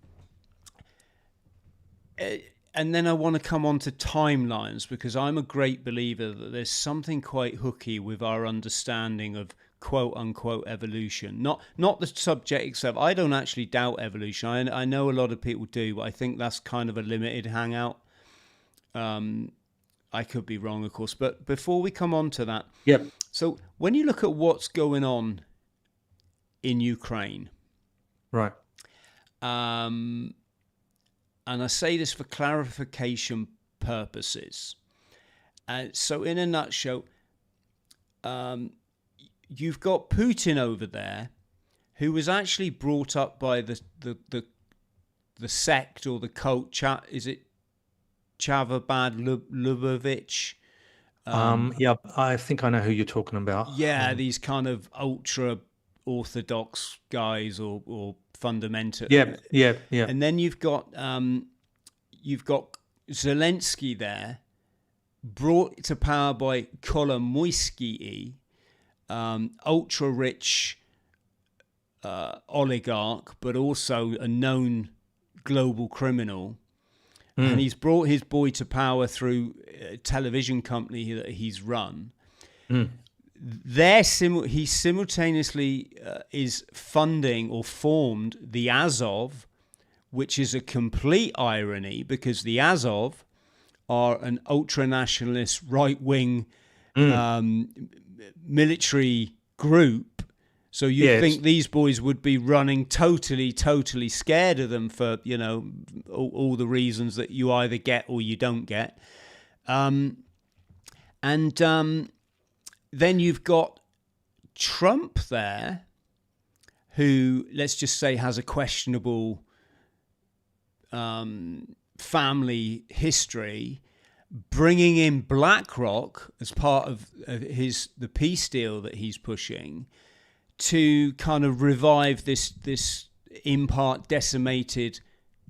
then I want to come on to timelines, because I'm a great believer that there's something quite hooky with our understanding of quote unquote evolution. Not the subject itself. I don't actually doubt evolution. I know a lot of people do, but I think that's kind of a limited hangout. I could be wrong, of course. But before we come on to that, yep. So when you look at what's going on in Ukraine, right? And I say this for clarification purposes. So in a nutshell, you've got Putin over there, who was actually brought up by the sect or the cult. Is it Chavabad Lubavitch? Yeah, I think I know who you're talking about. Yeah, these kind of ultra orthodox guys or fundamental. Yeah. And then you've got Zelensky there, brought to power by Kolomoisky, ultra rich oligarch, but also a known global criminal. And he's brought his boy to power through a television company that he's run. He simultaneously is funding or formed the Azov, which is a complete irony, because the Azov are an ultra-nationalist right-wing military group. So you think these boys would be running totally scared of them for, all the reasons that you either get or you don't get. Then you've got Trump there, who, let's just say, has a questionable family history, bringing in BlackRock as part of the peace deal that he's pushing to kind of revive this in part decimated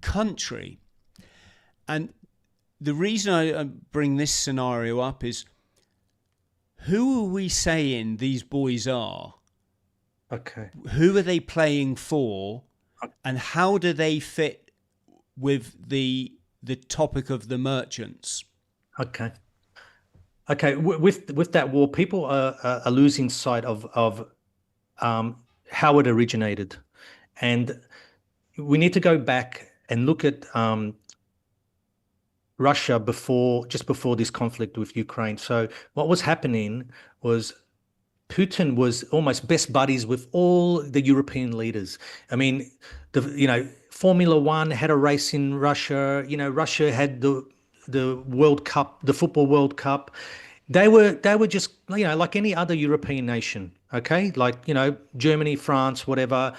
country. And the reason I bring this scenario up is, who are we saying these boys are? Okay. Who are they playing for, and how do they fit with the topic of the merchants? Okay. Okay. With that war, people are losing sight of how it originated, and we need to go back and look at Russia just before this conflict with Ukraine. So what was happening was Putin was almost best buddies with all the European leaders. I mean, Formula One had a race in Russia. Russia had the World Cup, the football World Cup. They were just like any other European nation. Okay, like Germany, France, whatever.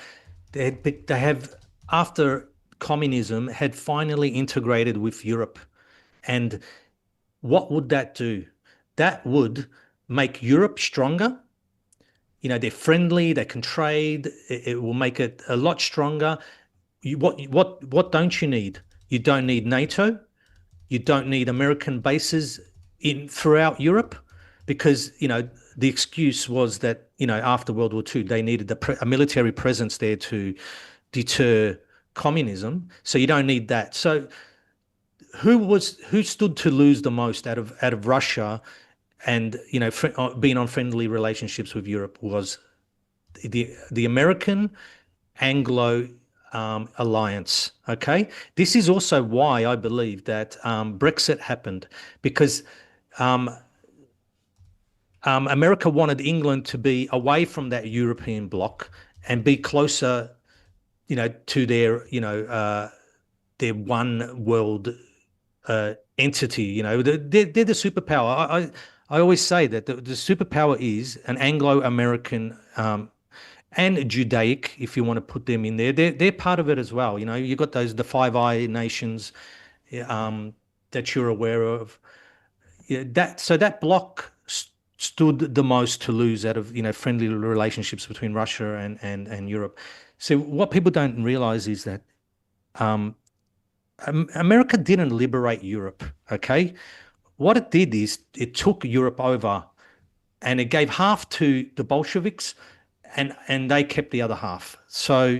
They have, after communism had finally integrated with Europe, and what would that do? That would make Europe stronger. They're friendly, they can trade. It will make it a lot stronger. What don't you need? You don't need NATO. You don't need American bases throughout Europe, because the excuse was that after World War II they needed a military presence there to deter communism. So you don't need that. So who stood to lose the most out of Russia and being on friendly relationships with Europe? Was the American Anglo alliance. Okay, this is also why I believe that Brexit happened, because America wanted England to be away from that European bloc and be closer, to their one world entity. They're the superpower. I always say that the superpower is an Anglo-American and Judaic, if you want to put them in there. They're part of it as well. You've got the Five Eye nations that you're aware of. That bloc stood the most to lose out of friendly relationships between Russia and Europe. So what people don't realize is that America didn't liberate Europe. Okay, what it did is it took Europe over, and it gave half to the Bolsheviks, and they kept the other half. So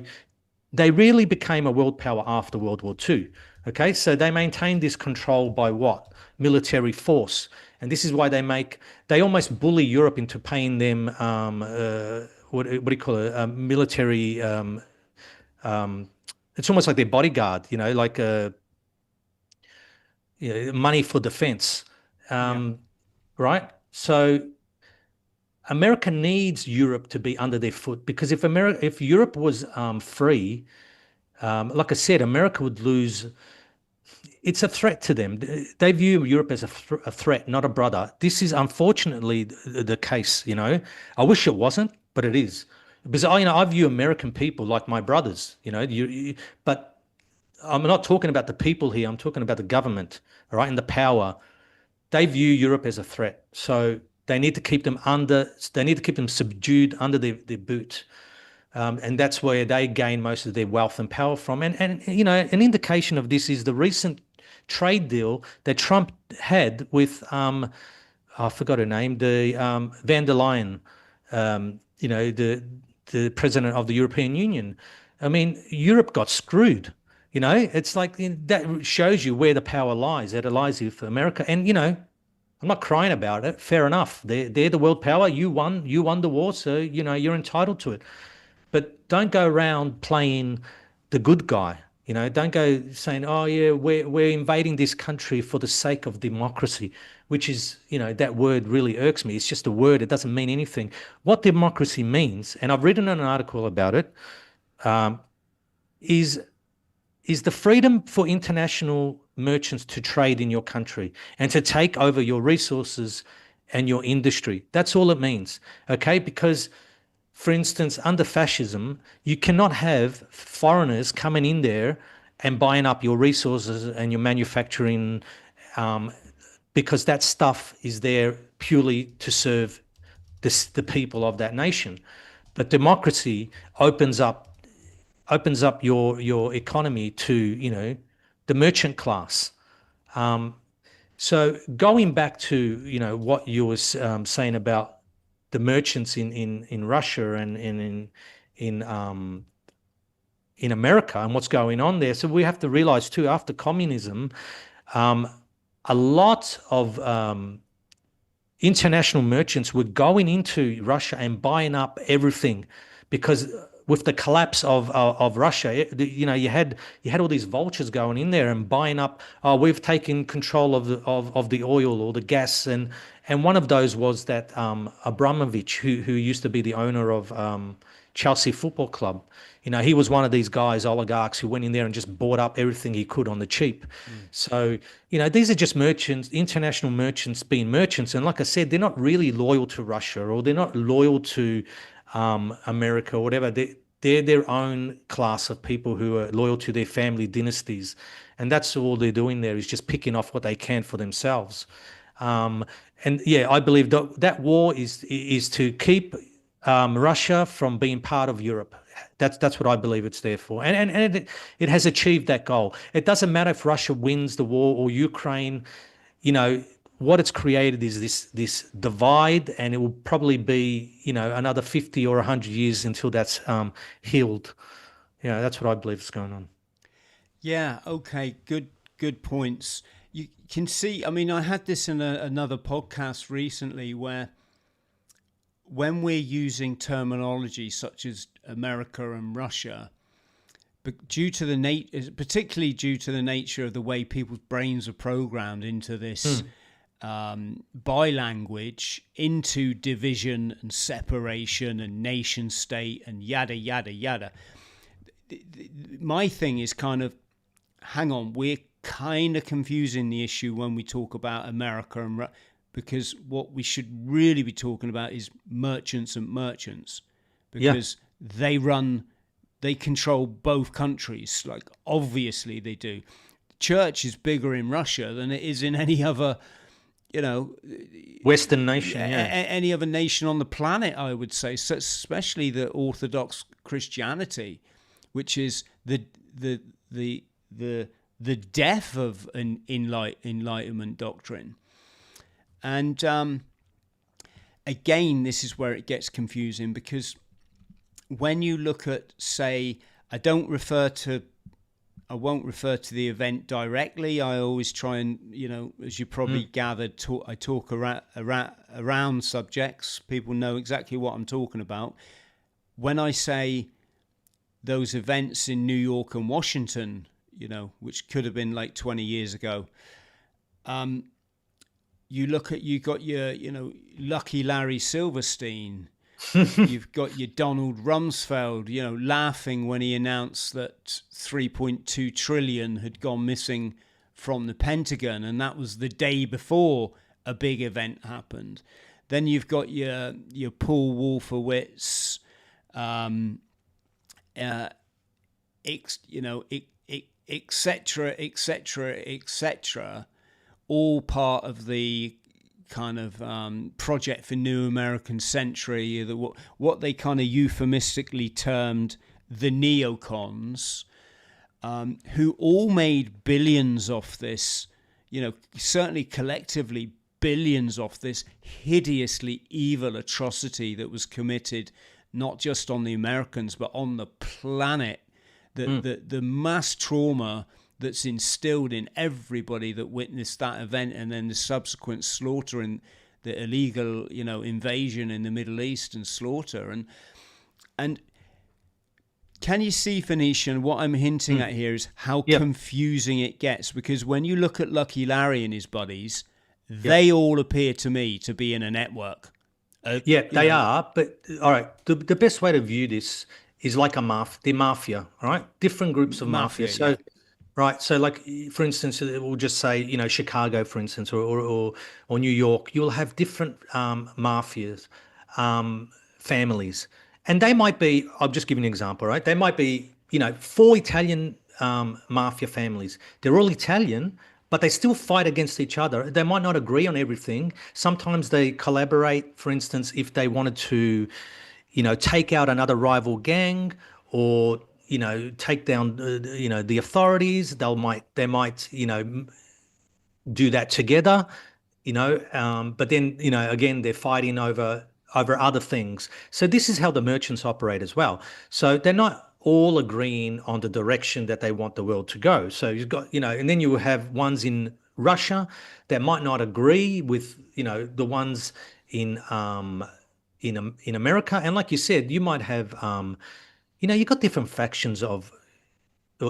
they really became a world power after World War II. Okay, so they maintained this control by what? Military force. And this is why they almost bully Europe into paying them what do you call it? Military. It's almost like their bodyguard, like money for defense, right? So America needs Europe to be under their foot, because if Europe was free, like I said, America would lose. It's a threat to them. They view Europe as a threat, not a brother. This is unfortunately the case. I wish it wasn't, but it is, because I view American people like my brothers. But I'm not talking about the people here. I'm talking about the government, all right, and the power. They view Europe as a threat, so they need to keep them subdued under their boot. And that's where they gain most of their wealth and power from. And an indication of this is the recent trade deal that Trump had with I forgot her name, the van der Leyen, the president of the European Union. I mean, Europe got screwed. It's like that shows you where the power lies. It lies with America, and I'm not crying about it. Fair enough. They're the world power. You won the war, so you're entitled to it. But don't go around playing the good guy. Don't go saying, "Oh yeah, we're invading this country for the sake of democracy," which is, that word really irks me. It's just a word. It doesn't mean anything. What democracy means, and I've written an article about it, is the freedom for international merchants to trade in your country and to take over your resources and your industry. That's all it means. Okay, because, for instance, under fascism, you cannot have foreigners coming in there and buying up your resources and your manufacturing, because that stuff is there purely to serve the people of that nation. But democracy opens up your economy to, the merchant class. Um, so going back to, what you were saying about the merchants in Russia and in America and what's going on there. So we have to realize too, after communism, um, a lot of international merchants were going into Russia and buying up everything, because with the collapse of Russia, you had all these vultures going in there and buying up. Oh, we've taken control of the oil or the gas, and one of those was that Abramovich, who used to be the owner of Chelsea Football Club. He was one of these guys, oligarchs, who went in there and just bought up everything he could on the cheap. So, these are just merchants, international merchants being merchants. And like I said, they're not really loyal to Russia, or they're not loyal to America or whatever. They're their own class of people who are loyal to their family dynasties. And that's all they're doing there, is just picking off what they can for themselves. And yeah, I believe that war is to keep Russia from being part of Europe. That's what I believe it's there for, and it has achieved that goal. It doesn't matter if Russia wins the war or Ukraine. What it's created is this divide, and it will probably be another 50 or 100 years until that's healed. That's what I believe is going on. Yeah, okay, good points. You can see, I mean, I had this in another podcast recently where when we're using terminology such as America and Russia, but particularly due to the nature of the way people's brains are programmed into this by language, into division and separation and nation state and yada yada yada. My thing is kind of, hang on, we're kind of confusing the issue when we talk about America and because what we should really be talking about is merchants and merchants, because they control both countries. Like, obviously they do. Church is bigger in Russia than it is in any other, Western nation, any other nation on the planet, I would say. So especially the Orthodox Christianity, which is the death of an Enlightenment doctrine. And again, this is where it gets confusing, because when you look at, say, I won't refer to the event directly. I always try and, as you probably gathered, I talk around subjects. People know exactly what I'm talking about. When I say those events in New York and Washington, which could have been like 20 years ago, you got your, Lucky Larry Silverstein. You've got your Donald Rumsfeld, laughing when he announced that 3.2 trillion had gone missing from the Pentagon, and that was the day before a big event happened. Then you've got your Paul Wolfowitz, etc., all part of the kind of project for New American Century, what they kind of euphemistically termed the neocons, who all made billions off this, certainly collectively billions off this hideously evil atrocity that was committed not just on the Americans but on the planet. The mass trauma that's instilled in everybody that witnessed that event, and then the subsequent slaughter and the illegal, invasion in the Middle East and slaughter. And can you see, Phoenician, what I'm hinting at here is how confusing it gets, because when you look at Lucky Larry and his buddies, they all appear to me to be in a network. They are. But all right, the best way to view this is like the mafia, all right? Different groups of mafia. So, right. So, like, for instance, we'll just say, Chicago, for instance, or New York. You'll have different mafias, families, and they might be. I'll just give you an example, right? They might be, 4 Italian mafia families. They're all Italian, but they still fight against each other. They might not agree on everything. Sometimes they collaborate. For instance, if they wanted to, take out another rival gang, or take down the authorities. They might do that together, but then again they're fighting over other things. So this is how the merchants operate as well. So they're not all agreeing on the direction that they want the world to go. So you've got, and then you have ones in Russia that might not agree with the ones in in America. And like you said, you might have you've got different factions of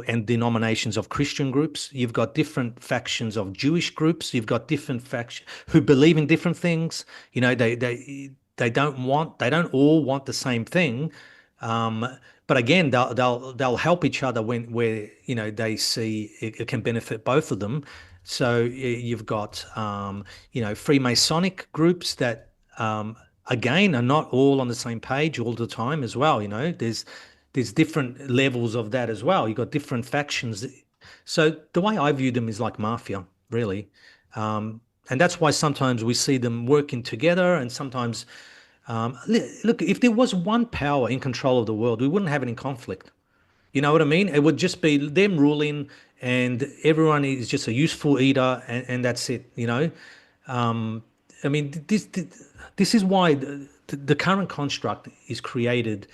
and denominations of Christian groups. You've got different factions of Jewish groups. You've got different factions who believe in different things. They don't all want the same thing. Um, but again, they'll help each other when where they see it can benefit both of them. So you've got Freemasonic groups that again are not all on the same page all the time as well. There's different levels of that as well. You've got different factions. So the way I view them is like mafia, really. And that's why sometimes we see them working together, and sometimes, look, if there was one power in control of the world, we wouldn't have any conflict. You know what I mean? It would just be them ruling, and everyone is just a useful eater, and that's it. I mean, this is why the current construct is created,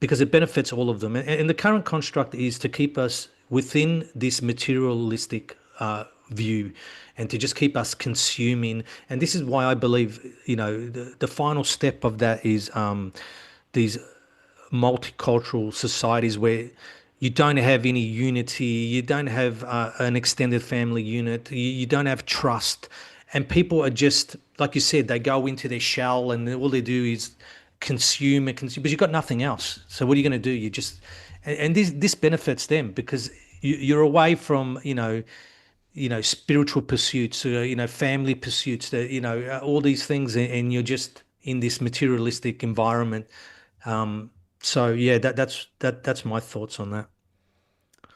because it benefits all of them. And the current construct is to keep us within this materialistic view, and to just keep us consuming. And this is why I believe, the final step of that is these multicultural societies where you don't have any unity, you don't have an extended family unit, you don't have trust, and people are just, like you said, they go into their shell and all they do is consume and consume, but you've got nothing else. So what are you going to do? You just, and this benefits them because you're away from, spiritual pursuits, family pursuits, that, all these things, and you're just in this materialistic environment. So yeah, that's my thoughts on that.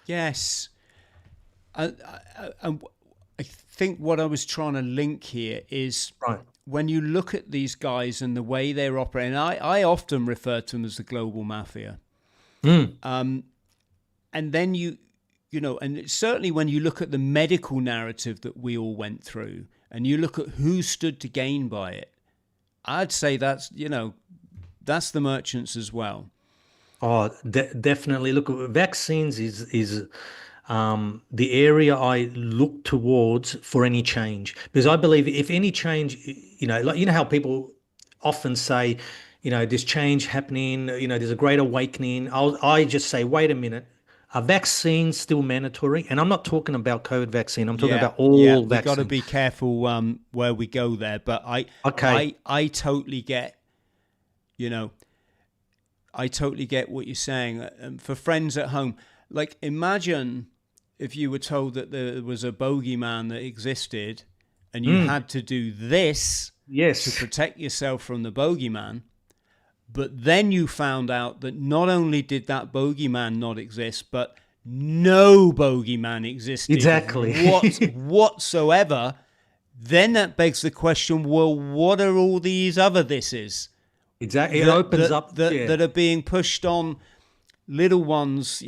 Yes. I think what I was trying to link here is Right. when you look at these guys and the way they're operating, I often refer to them as the global mafia. And then and certainly when you look at the medical narrative that we all went through, and you look at who stood to gain by it, I'd say that's the merchants as well. Oh, definitely. Look, vaccines is the area I look towards for any change, because I believe if any change, like how people often say, there's change happening, there's a great awakening. I just say, wait a minute, are vaccines still mandatory? And I'm not talking about COVID vaccine. I'm talking Yeah, about yeah, all we got to vaccines. be careful where we go there. But Okay. I totally get, you know, I totally get what you're saying. For friends at home, like imagine if you were told that there was a bogeyman that existed, and you Mm, had to do this to yes, protect yourself from the bogeyman. But then you found out that not only did that bogeyman not exist, but no bogeyman existed exactly. whatsoever. Then that begs the question: well, what are all these other thises Exactly. It that opens that up. that, Yeah, that are being pushed on little ones?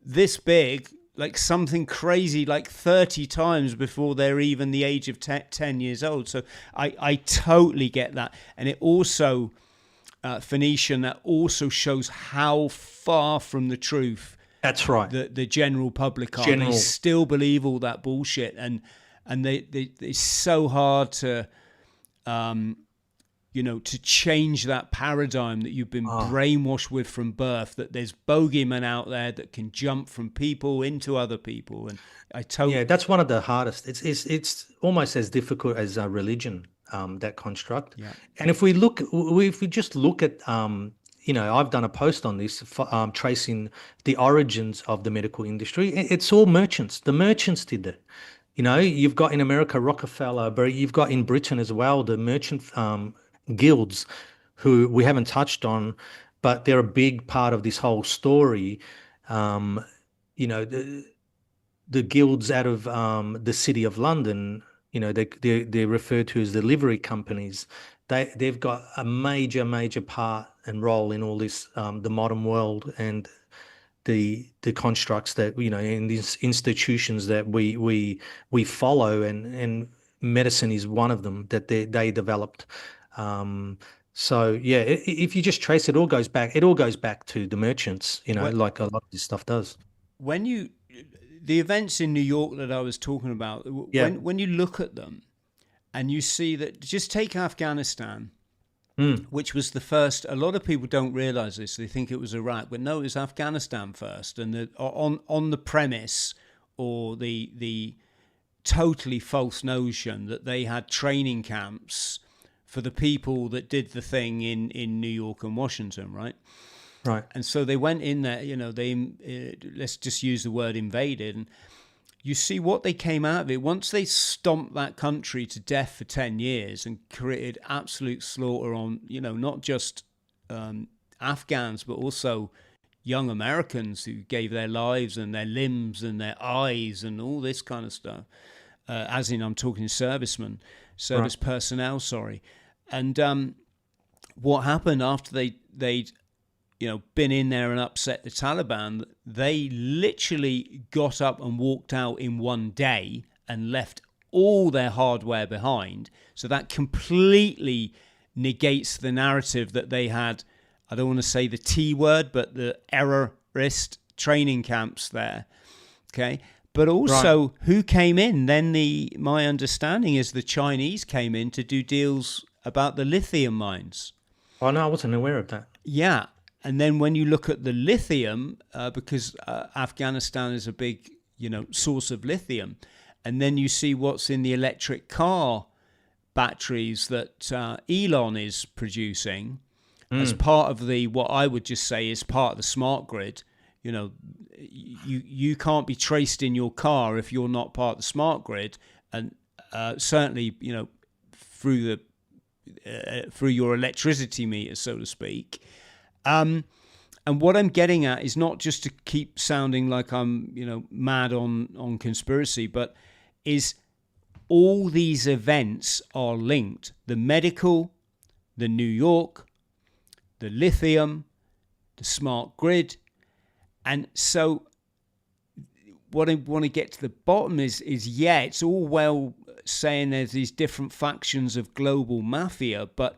This big, like something crazy, like 30 times before they're even the age of 10 years old. So I totally get that, and it also. Phoenician, that also shows how far from the truth that's right. the general public are. They General. still believe all that bullshit, and it's so hard to to change that paradigm that you've been Ah, brainwashed with from birth, that there's bogeymen out there that can jump from people into other people. And I yeah, totally, that's one of the hardest. It's almost as difficult as a religion, that construct. yeah, And if we just look at, I've done a post on this, tracing the origins of the medical industry. It's all merchants. The merchants did it. You've got in America Rockefeller, but you've got in Britain as well the merchant guilds, who we haven't touched on, but they're a big part of this whole story. Um, the guilds out of the city of London, they're referred to as the livery companies. they've got a major part and role in all this, the modern world and the constructs that, in these institutions that we follow, and medicine is one of them that they developed. Um, so yeah, if you just trace it, all goes back. It all goes back to the merchants, What like a lot of this stuff does. when you the events in New York that I was talking about, Yeah. when you look at them and you see that, just take Afghanistan, Mm. which was the first. A lot of people don't realize this; they think it was Iraq, but no, it was Afghanistan first, and on the premise, or the totally false notion that they had training camps for the people that did the thing in New York and Washington, right? Right. And so they went in there, they, let's just use the word invaded. And you see what they came out of it. Once they stomped that country to death for 10 years and created absolute slaughter on, not just Afghans, but also young Americans who gave their lives and their limbs and their eyes and all this kind of stuff. As in, I'm talking servicemen, service personnel, sorry. And what happened after they'd been in there and upset the Taliban, they literally got up and walked out in one day and left all their hardware behind. So that completely negates the narrative that they had, I don't want to say the T word, but the errorist training camps there. Okay. But also, who came in? Then my understanding is the Chinese came in to do deals about the lithium mines. Oh no, I wasn't aware of that. Yeah. And then when you look at the lithium, because Afghanistan is a big, source of lithium, and then you see what's in the electric car batteries that Elon is producing as part of what I would just say is part of the smart grid. You can't be traced in your car if you're not part of the smart grid, and certainly, through your electricity meter, so to speak. And what I'm getting at is not just to keep sounding like I'm, mad on conspiracy, but is all these events are linked. The medical, the New York, the lithium, the smart grid. And so what I want to get to the bottom is it's all well saying there's these different factions of global mafia, but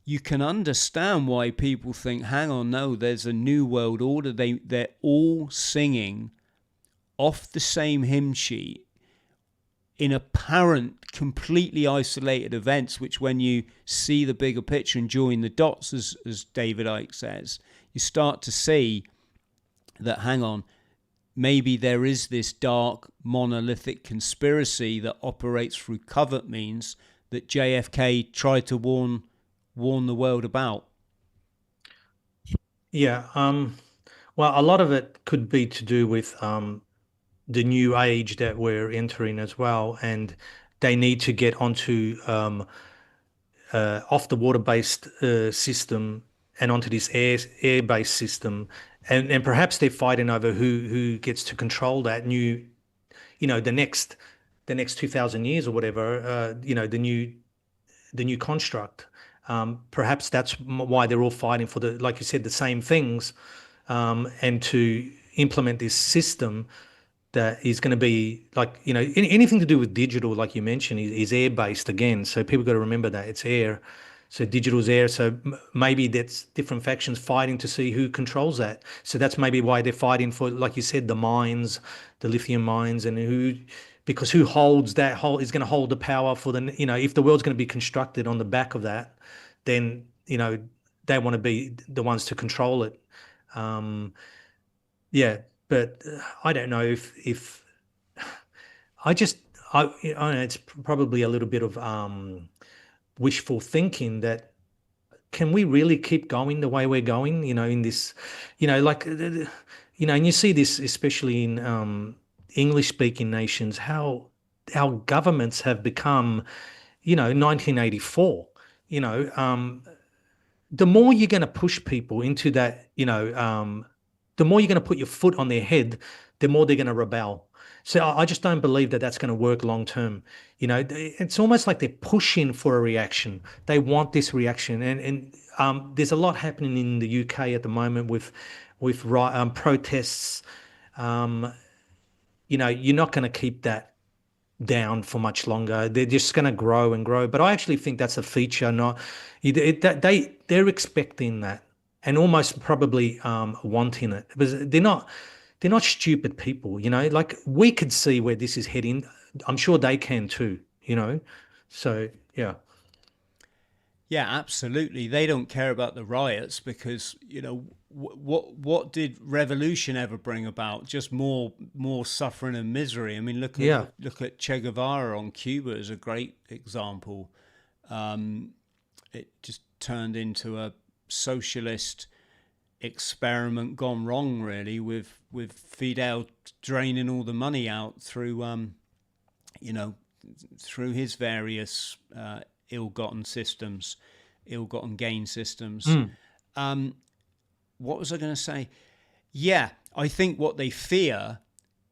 you can understand why people think, hang on, no, there's a new world order. They're all singing off the same hymn sheet in apparent, completely isolated events, which when you see the bigger picture and join the dots, as David Icke says, you start to see that, hang on, maybe there is this dark monolithic conspiracy that operates through covert means that JFK tried to warn the world about. Yeah. Well, a lot of it could be to do with the new age that we're entering as well, and they need to get onto off the water-based system and onto this air-based system, and perhaps they're fighting over who gets to control that new, the next 2,000 years or whatever, the new construct. Perhaps that's why they're all fighting for like you said, the same things, and to implement this system that is going to be like, anything to do with digital, like you mentioned, is air-based again. So people got to remember that it's air. So digital's air. So maybe that's different factions fighting to see who controls that. So that's maybe why they're fighting for, like you said, the mines, the lithium mines, and because who holds that is going to hold the power for if the world's going to be constructed on the back of that, then, they want to be the ones to control it. Yeah. But I don't know if I just I know it's probably a little bit of wishful thinking that can we really keep going the way we're going? In this, like and you see this especially in English-speaking nations, how our governments have become, 1984. The more you're going to push people into that, the more you're going to put your foot on their head, the more they're going to rebel. So I just don't believe that that's going to work long term. It's almost like they're pushing for a reaction. They want this reaction, and there's a lot happening in the UK at the moment with protests. Um, you're not going to keep that down for much longer. They're just going to grow and grow. But I actually think that's a feature, not that they're expecting that and almost probably wanting it because they're not stupid people. Like we could see where this is heading. I'm sure they can too. So yeah, Yeah, absolutely. They don't care about the riots because what did revolution ever bring about? Just more suffering and misery. I mean, yeah, look at Che Guevara on Cuba as a great example. It just turned into a socialist experiment gone wrong, really, with Fidel draining all the money out you know through his various ill-gotten systems, ill-gotten gain systems. mm, Um, what was I going to say? Yeah, I think what they fear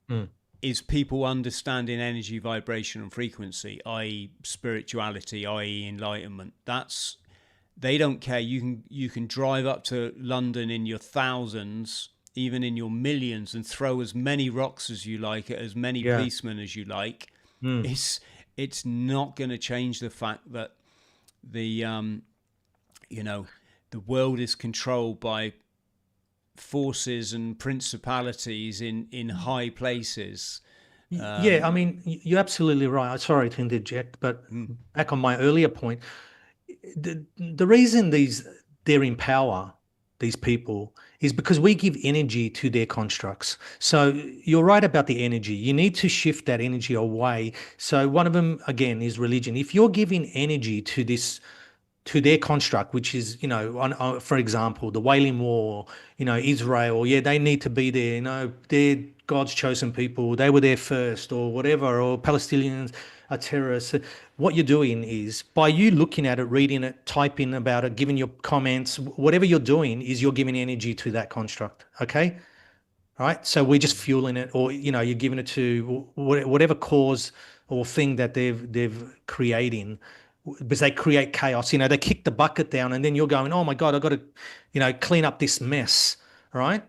mm, is people understanding energy, vibration, and frequency, i.e., spirituality, i.e., enlightenment. They don't care. You can drive up to London in your thousands, even in your millions, and throw as many rocks as you like at as many yeah, policemen as you like. mm. It's not going to change the fact that the you know the world is controlled by forces and principalities in high places. Yeah, I Um, mean, you're absolutely right. Sorry to interject, but mm, back on my earlier point, the reason they're in power, these people, is because we give energy to their constructs. So you're right about the energy. You need to shift that energy away. So one of them again is religion. If you're giving energy to their construct, which is, for example, the Wailing Wall, Israel, yeah, they need to be there, they're God's chosen people, they were there first, or whatever, or Palestinians are terrorists. What you're doing is by you looking at it, reading it, typing about it, giving your comments, whatever you're doing is you're giving energy to that construct. Okay. Right. So we're just fueling it, or you're giving it to whatever cause or thing that they've creating, because they create chaos. They kick the bucket down, and then you're going, oh my God, I've got to, clean up this mess. Right.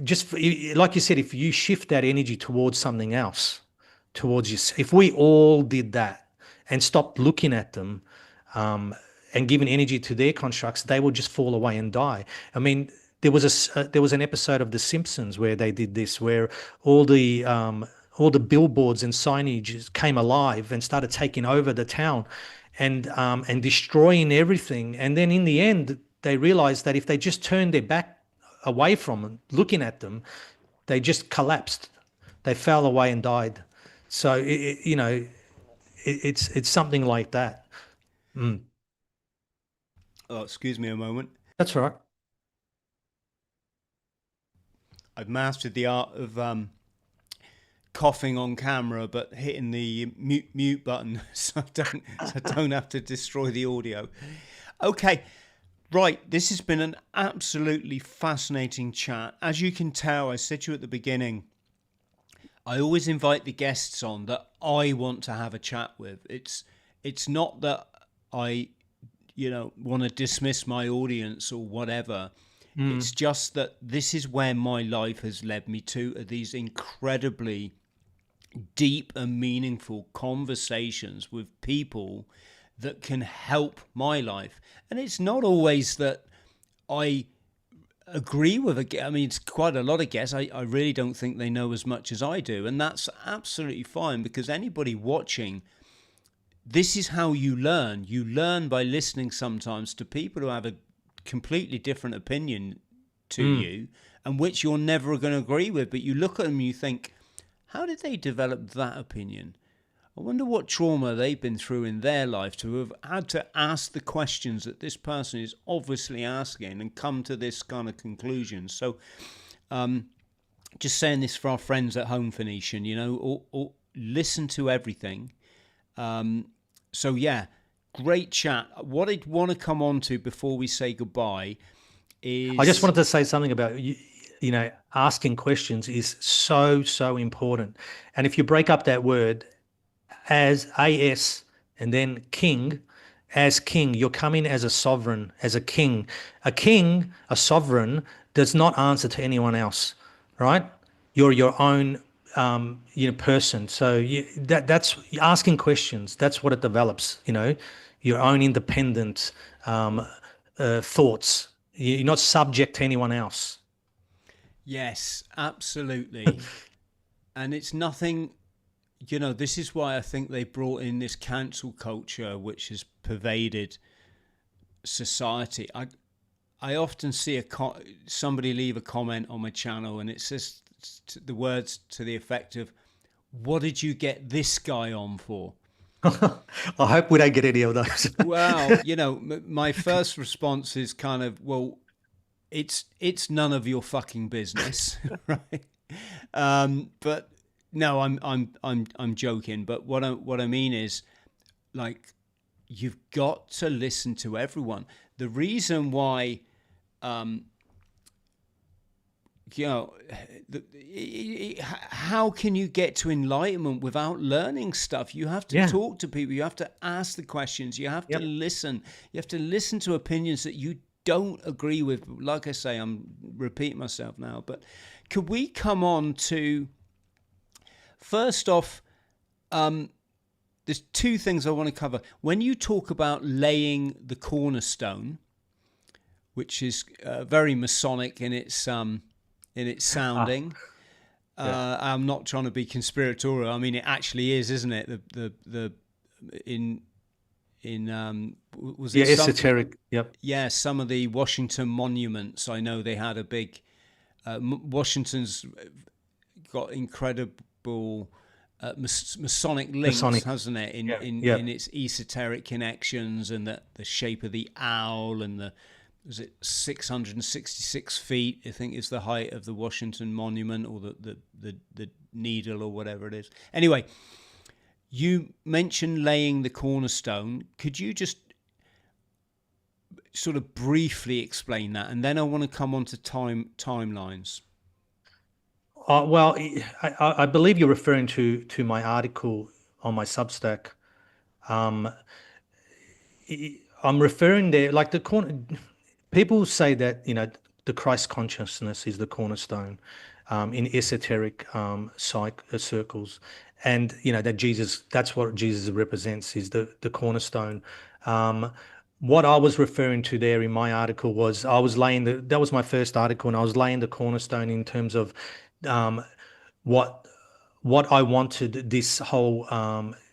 Just like you said, if you shift that energy towards something else, towards you, if we all did that and stopped looking at them, um, and giving energy to their constructs, they would just fall away and die. I mean, there was an episode of The Simpsons where they did this, where all the billboards and signage came alive and started taking over the town, and destroying everything. And then in the end, they realized that if they just turned their back away from them, looking at them, they just collapsed. They fell away and died. So it's something like that. Mm. oh, excuse me a moment. That's right. I've mastered the art of coughing on camera, but hitting the mute button so I don't have to destroy the audio. Okay, right. This has been an absolutely fascinating chat. As you can tell, I said to you at the beginning, I always invite the guests on that I want to have a chat with. It's not that I want to dismiss my audience or whatever. Mm. It's just that this is where my life has led me to, are these incredibly deep and meaningful conversations with people that can help my life. And it's not always that I agree with I mean, it's quite a lot of guests. I really don't think they know as much as I do. And that's absolutely fine, because anybody watching, this is how you learn. You learn by listening sometimes to people who have a completely different opinion to Mm. you, and which you're never going to agree with. But you look at them and you think, how did they develop that opinion? I wonder what trauma they've been through in their life to have had to ask the questions that this person is obviously asking and come to this kind of conclusion. So just saying this for our friends at home, Phoenician, or listen to everything. So yeah, great chat. What I'd want to come on to before we say goodbye I just is wanted to say something about you. asking questions is so, so important. And if you break up that word as as and then king, as king, you're coming as a sovereign, as a king. A king, a sovereign, does not answer to anyone else, right? You're your own person. So that's asking questions. That's what it develops, your own independent thoughts. You're not subject to anyone else. Yes, absolutely. And it's nothing, this is why I think they brought in this cancel culture, which has pervaded society. I often see somebody leave a comment on my channel, and it says the words to the effect of, "What did you get this guy on for?" I hope we don't get any of those. Well, my first response is kind of, well, it's none of your fucking business, right? But no, I'm joking. But what I mean is, like, you've got to listen to everyone. The reason why, how can you get to enlightenment without learning stuff? You have to talk to people. You have to ask the questions. You have to listen. You have to listen to opinions that you don't agree with. Like I say, I'm repeating myself now, but could we come on to, first off, there's two things I want to cover. When you talk about laying the cornerstone, which is very Masonic in its sounding. I'm not trying to be conspiratorial. I mean, it actually is, isn't it? Was it esoteric? Yep. Yeah, some of the Washington monuments. I know they had a big. Washington's got incredible Masonic links, hasn't it? In its esoteric connections, and the shape of the owl, and was it 666 feet, I think, is the height of the Washington Monument, or the needle, or whatever it is. Anyway, you mentioned laying the cornerstone. Could you just sort of briefly explain that? And then I want to come on to timelines. Well, I believe you're referring to my article on my Substack. I'm referring there, like people say that, the Christ consciousness is the cornerstone in esoteric circles, and that that's what Jesus represents, is the cornerstone. What I was referring to there in my article was, that was my first article, and I was laying the cornerstone in terms of what I wanted this whole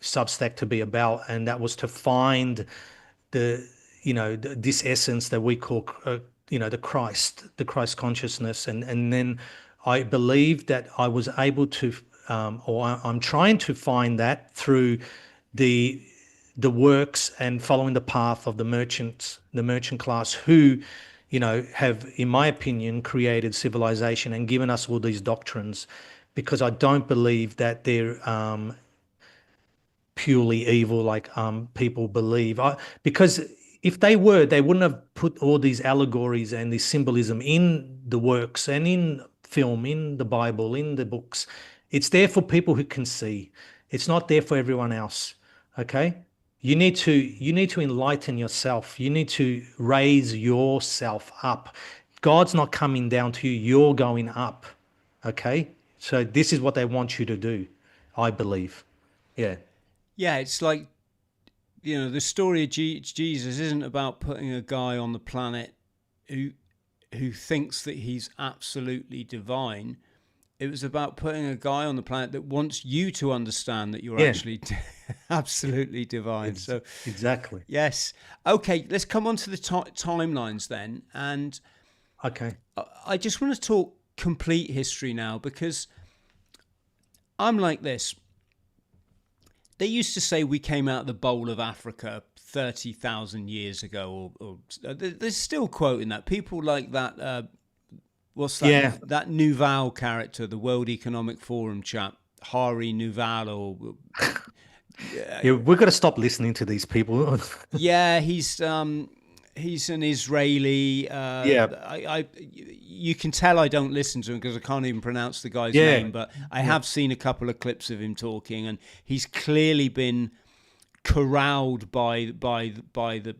Substack to be about, and that was to find this essence that we call the Christ consciousness, and then I believe that I was able to, or I'm trying to find that through the works and following the path of the merchant class, who have, in my opinion, created civilization and given us all these doctrines, because I don't believe that they're purely evil like people believe. Because if they were, they wouldn't have put all these allegories and this symbolism in the works and in film, in the Bible, in the books. It's there for people who can see. It's not there for everyone else. Okay? You need to enlighten yourself. You need to raise yourself up. God's not coming down to you. You're going up. Okay? So this is what they want you to do, I believe. Yeah. Yeah, it's like, the story of Jesus isn't about putting a guy on the planet who thinks that he's absolutely divine. It was about putting a guy on the planet that wants you to understand that you're actually absolutely divine. So exactly. Yes. Okay, let's come on to the timelines then. And okay, I just want to talk complete history now, because I'm like this. They used to say we came out of the bowl of Africa 30,000 years ago, or they're still quoting that. People like that. What's that? Yeah. That Nouveau character, the World Economic Forum chap, Hari Nouveau, or yeah, we've got to stop listening to these people. Yeah, He's an Israeli. Yeah, You can tell I don't listen to him because I can't even pronounce the guy's yeah, name. But I yeah, have seen a couple of clips of him talking, and he's clearly been corralled by the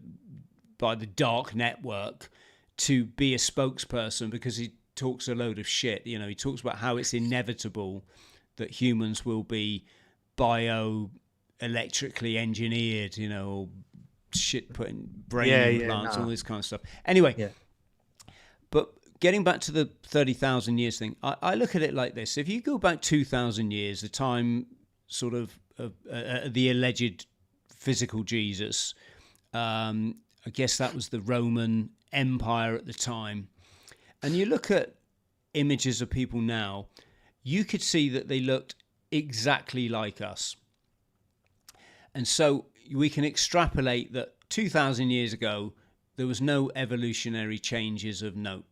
dark network to be a spokesperson because he talks a load of shit. You know, he talks about how it's inevitable that humans will be bioelectrically engineered. You know, or shit putting brain yeah, yeah. implants, all No, this kind of stuff. Anyway, yeah, but getting back to the 30,000 years thing, I look at it like this. If you go back 2,000 years, the time sort of the alleged physical Jesus, I guess that was the Roman Empire at the time, and you look at images of people now, you could see that they looked exactly like us. And so we can extrapolate that 2,000 years ago, there was no evolutionary changes of note.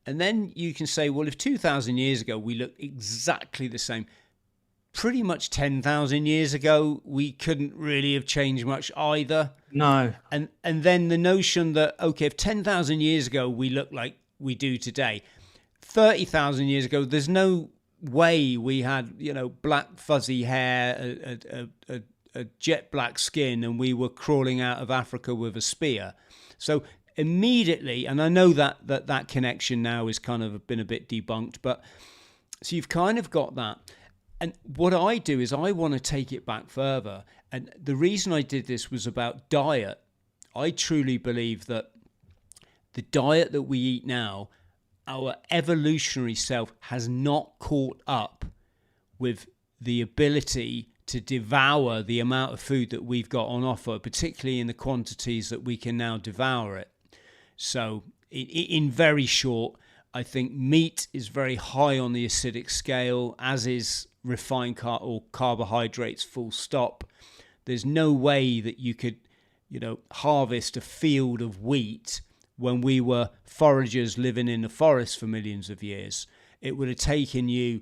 And then you can say, well, if 2,000 years ago we looked exactly the same, pretty much 10,000 years ago, we couldn't really have changed much either. no, And then the notion that, okay, if 10,000 years ago we look like we do today, 30,000 years ago, there's no way we had, you know, black fuzzy hair, a jet black skin, and we were crawling out of Africa with a spear. So immediately, and I know that connection now is kind of been a bit debunked, but so you've kind of got that. And what I do is I want to take it back further. And the reason I did this was about diet. I truly believe that the diet that we eat now, our evolutionary self has not caught up with the ability to devour the amount of food that we've got on offer, particularly in the quantities that we can now devour it. So in very short, I think meat is very high on the acidic scale, as is refined or carbohydrates, full stop. There's no way that you could, you know, harvest a field of wheat when we were foragers living in the forest for millions of years. It would have taken you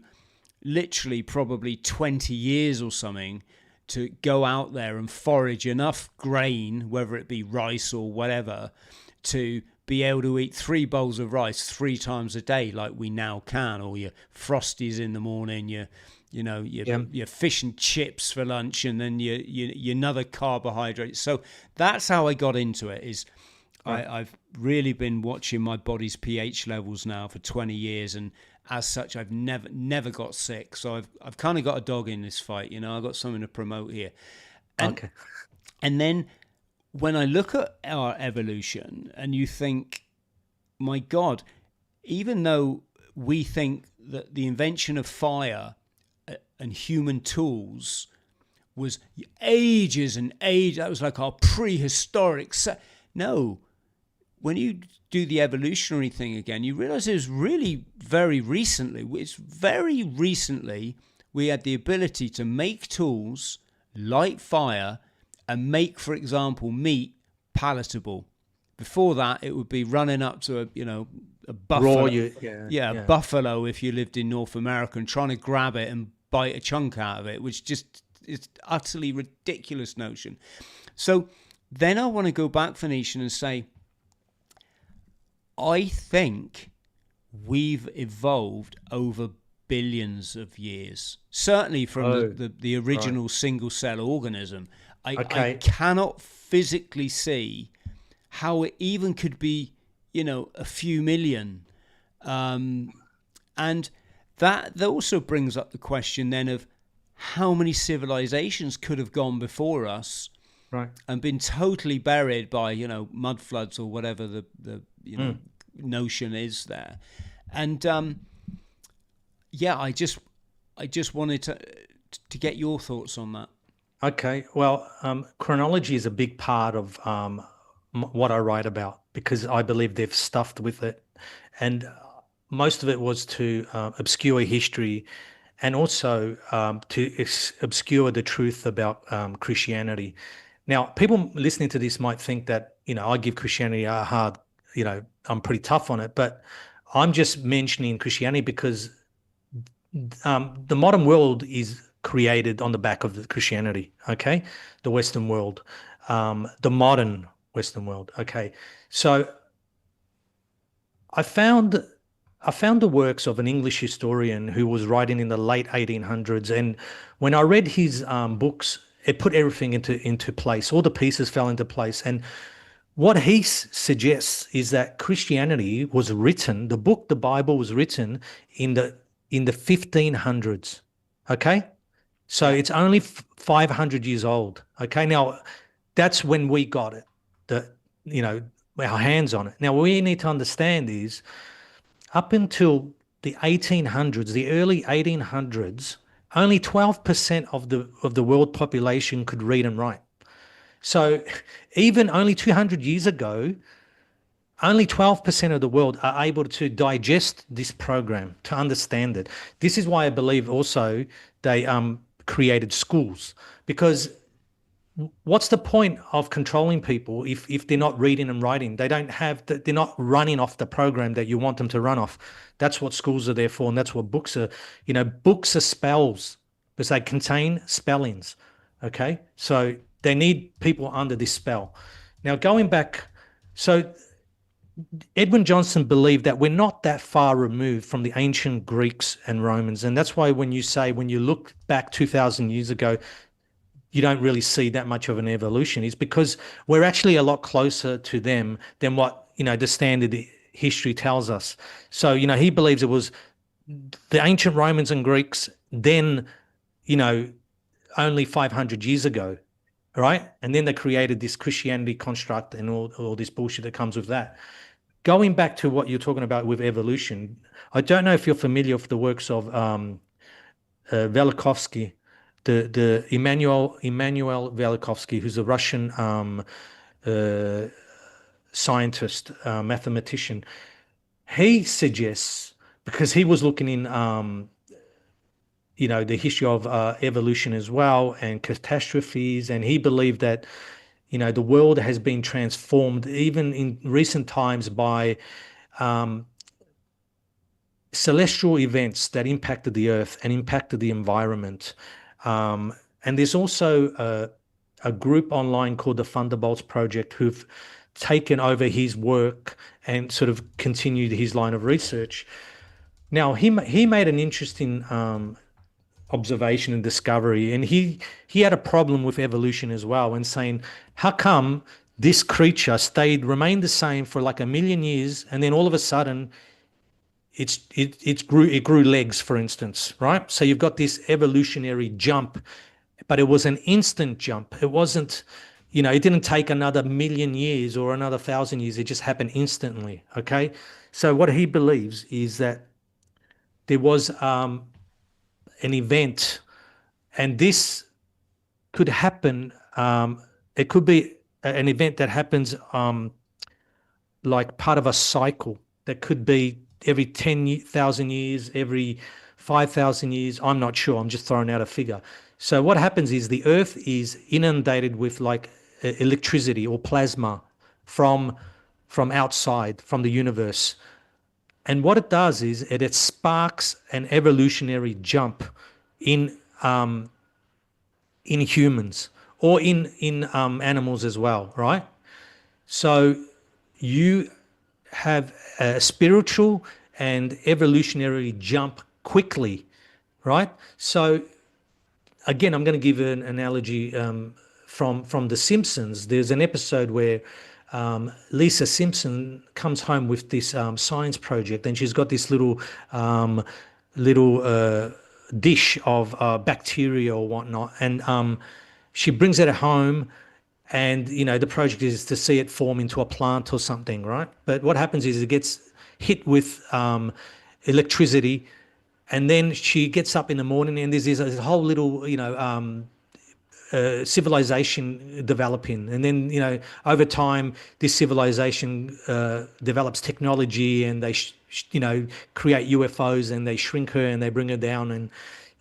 literally probably 20 years or something to go out there and forage enough grain, whether it be rice or whatever, to be able to eat 3 bowls of rice 3 times a day like we now can, or your Frosties in the morning, your yeah, fish and chips for lunch, and then your another carbohydrate. So that's how I got into it. right. I've really been watching my body's pH levels now for 20 years, and as such, I've never got sick. So I've kind of got a dog in this fight. You know, I've got something to promote here. And Okay. and then when I look at our evolution, and you think, my God, even though we think that the invention of fire and human tools was ages and ages, that was like our prehistoric no, when you do the evolutionary thing again, you realize it was really very recently. It's very recently we had the ability to make tools, light fire, and make, for example, meat palatable. Before that, it would be running up to a Raw, buffalo. yeah, Yeah, a yeah. buffalo if you lived in North America, and trying to grab it and bite a chunk out of it, which just is utterly ridiculous notion. So then I want to go back, Phoenician, and say, I think we've evolved over billions of years. Certainly from Oh, the right. original single cell organism. I Okay. cannot physically see how it even could be, a few million. And that also brings up the question then of how many civilizations could have gone before us Right. and been totally buried by mud floods or whatever the Mm. notion is there. And yeah, I just wanted to get your thoughts on that. Okay. Well, chronology is a big part of what I write about because I believe they've stuffed with it, and most of it was to obscure history, and also to obscure the truth about Christianity. Now, people listening to this might think that I give Christianity a hard, I'm pretty tough on it, but I'm just mentioning Christianity because the modern world is created on the back of the Christianity, okay? The Western world, the modern Western world. Okay. So I found I found the works of an English historian who was writing in the late 1800s, and when I read his books, it put everything into place. All the pieces fell into place, and what he suggests is that Christianity was written, the book, the Bible was written in the 1500s. Okay? So Yeah. it's only 500 years old. Okay? Now that's when we got it. The you know, our hands on it. Now what we need to understand is up until the 1800s, the early 1800s, only 12% of the world population could read and write. So even only 200 years ago, only 12% of the world are able to digest this program, to understand it. This is why I believe also they created schools, because what's the point of controlling people if they're not reading and writing? They don't have they're not running off the program that you want them to run off. That's what schools are there for, and that's what books are. Books are spells because they contain spellings. Okay, so they need people under this spell. Now going back, so Edwin Johnson believed that we're not that far removed from the ancient Greeks and Romans, and that's why when you look back 2,000 years ago, you don't really see that much of an evolution, is because we're actually a lot closer to them than what the standard history tells us. So he believes it was the ancient Romans and Greeks, then you know only 500 years ago, right? And then they created this Christianity construct and all this bullshit that comes with that. Going back to what you're talking about with evolution, I don't know if you're familiar with the works of Velikovsky, the Immanuel Velikovsky, who's a Russian uh, scientist, mathematician. He suggests, because he was looking in the history of evolution as well and catastrophes, and he believed that the world has been transformed even in recent times by um, celestial events that impacted the earth and impacted the environment. And there's also a group online called the Thunderbolts Project who've taken over his work and sort of continued his line of research. Now, he made an interesting observation and discovery, and he had a problem with evolution as well, and saying, how come this creature remained the same for like 1 million years, and then all of a sudden it grew legs, for instance, right? So you've got this evolutionary jump, but it was an instant jump. It wasn't, it didn't take another 1 million years or another 1,000 years. It just happened instantly. Okay. So what he believes is that there was an event, and this could happen. It could be an event that happens like part of a cycle that could be every 10,000 years, every 5,000 years. I'm not sure. I'm just throwing out a figure. So what happens is the Earth is inundated with like electricity or plasma from outside, from the universe. And what it does is it sparks an evolutionary jump in humans or in animals as well, right? So you have a spiritual and evolutionary jump quickly, right? So again, I'm going to give an analogy from The Simpsons. There's an episode where Lisa Simpson comes home with this science project, and she's got this little dish of bacteria or whatnot, and she brings it home. And the project is to see it form into a plant or something, right? But what happens is it gets hit with electricity, and then she gets up in the morning, and there's this whole little civilization developing. And then over time this civilization develops technology, and they create UFOs, and they shrink her and they bring her down, and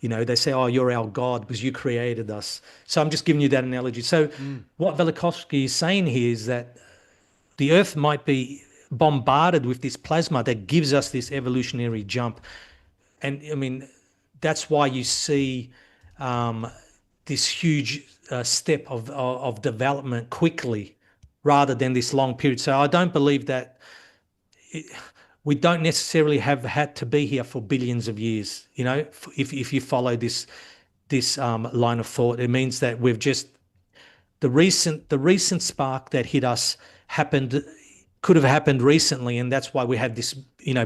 they say, oh, you're our God because you created us. So I'm just giving you that analogy. So what Velikovsky is saying here is that the Earth might be bombarded with this plasma that gives us this evolutionary jump. And I mean, that's why you see this huge step of development quickly, rather than this long period. So I don't believe that we don't necessarily have had to be here for billions of years. You know, if you follow this line of thought, it means that we've just the recent spark that hit us happened could have happened recently, and that's why we have this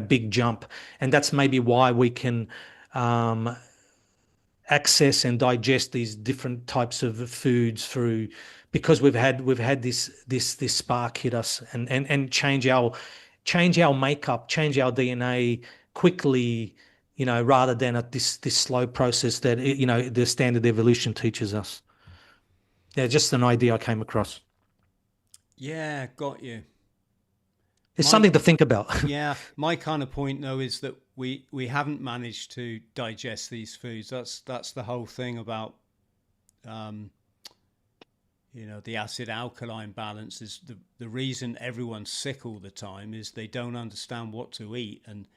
big jump, and that's maybe why we can um, access and digest these different types of foods through because we've had this spark hit us and change our makeup, change our DNA quickly, rather than at this slow process that the standard evolution teaches us. Yeah, just an idea I came across. Yeah, got you. It's My something to think about. Yeah, my kind of point though is that we haven't managed to digest these foods. That's the whole thing about um, the acid alkaline balance is the reason everyone's sick all the time is they don't understand what to eat and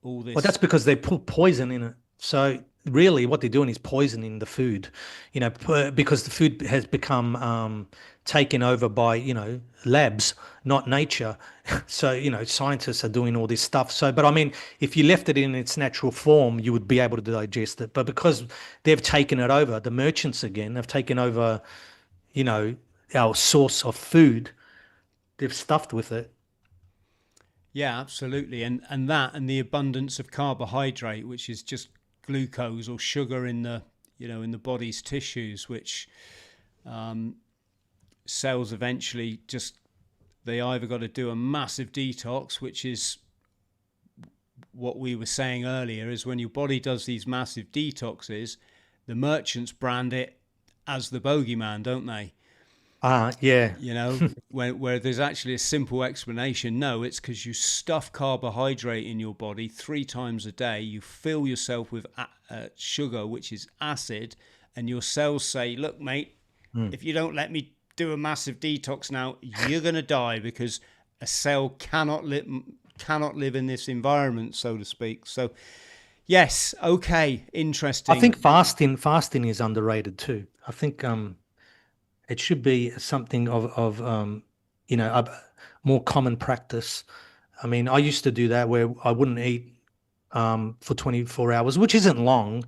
all Well, that's this. because they put poison in it. So really, what they're doing is poisoning the food, because the food has become taken over by labs, not nature. So scientists are doing all this stuff. So, but I mean, if you left it in its natural form, you would be able to digest it. But because they've taken it over, the merchants again have taken over, you know, our source of food. They've stuffed with it. Yeah, absolutely, and that and the abundance of carbohydrate, which is just glucose or sugar in the in the body's tissues, which um, cells eventually just they either got to do a massive detox, which is what we were saying earlier, is when your body does these massive detoxes, the merchants brand it as the bogeyman, don't they? Yeah. Where there's actually a simple explanation. No, it's because you stuff carbohydrate in your body 3 times a day. You fill yourself with sugar, which is acid, and your cells say, "Look, mate, Mm. if you don't let me do a massive detox now, you're gonna die because a cell cannot live in this environment, so to speak." So, yes, okay, I interesting. think fasting is underrated too. I think it should be something of a more common practice. I mean, I used to do that where I wouldn't eat for 24 hours, which isn't long.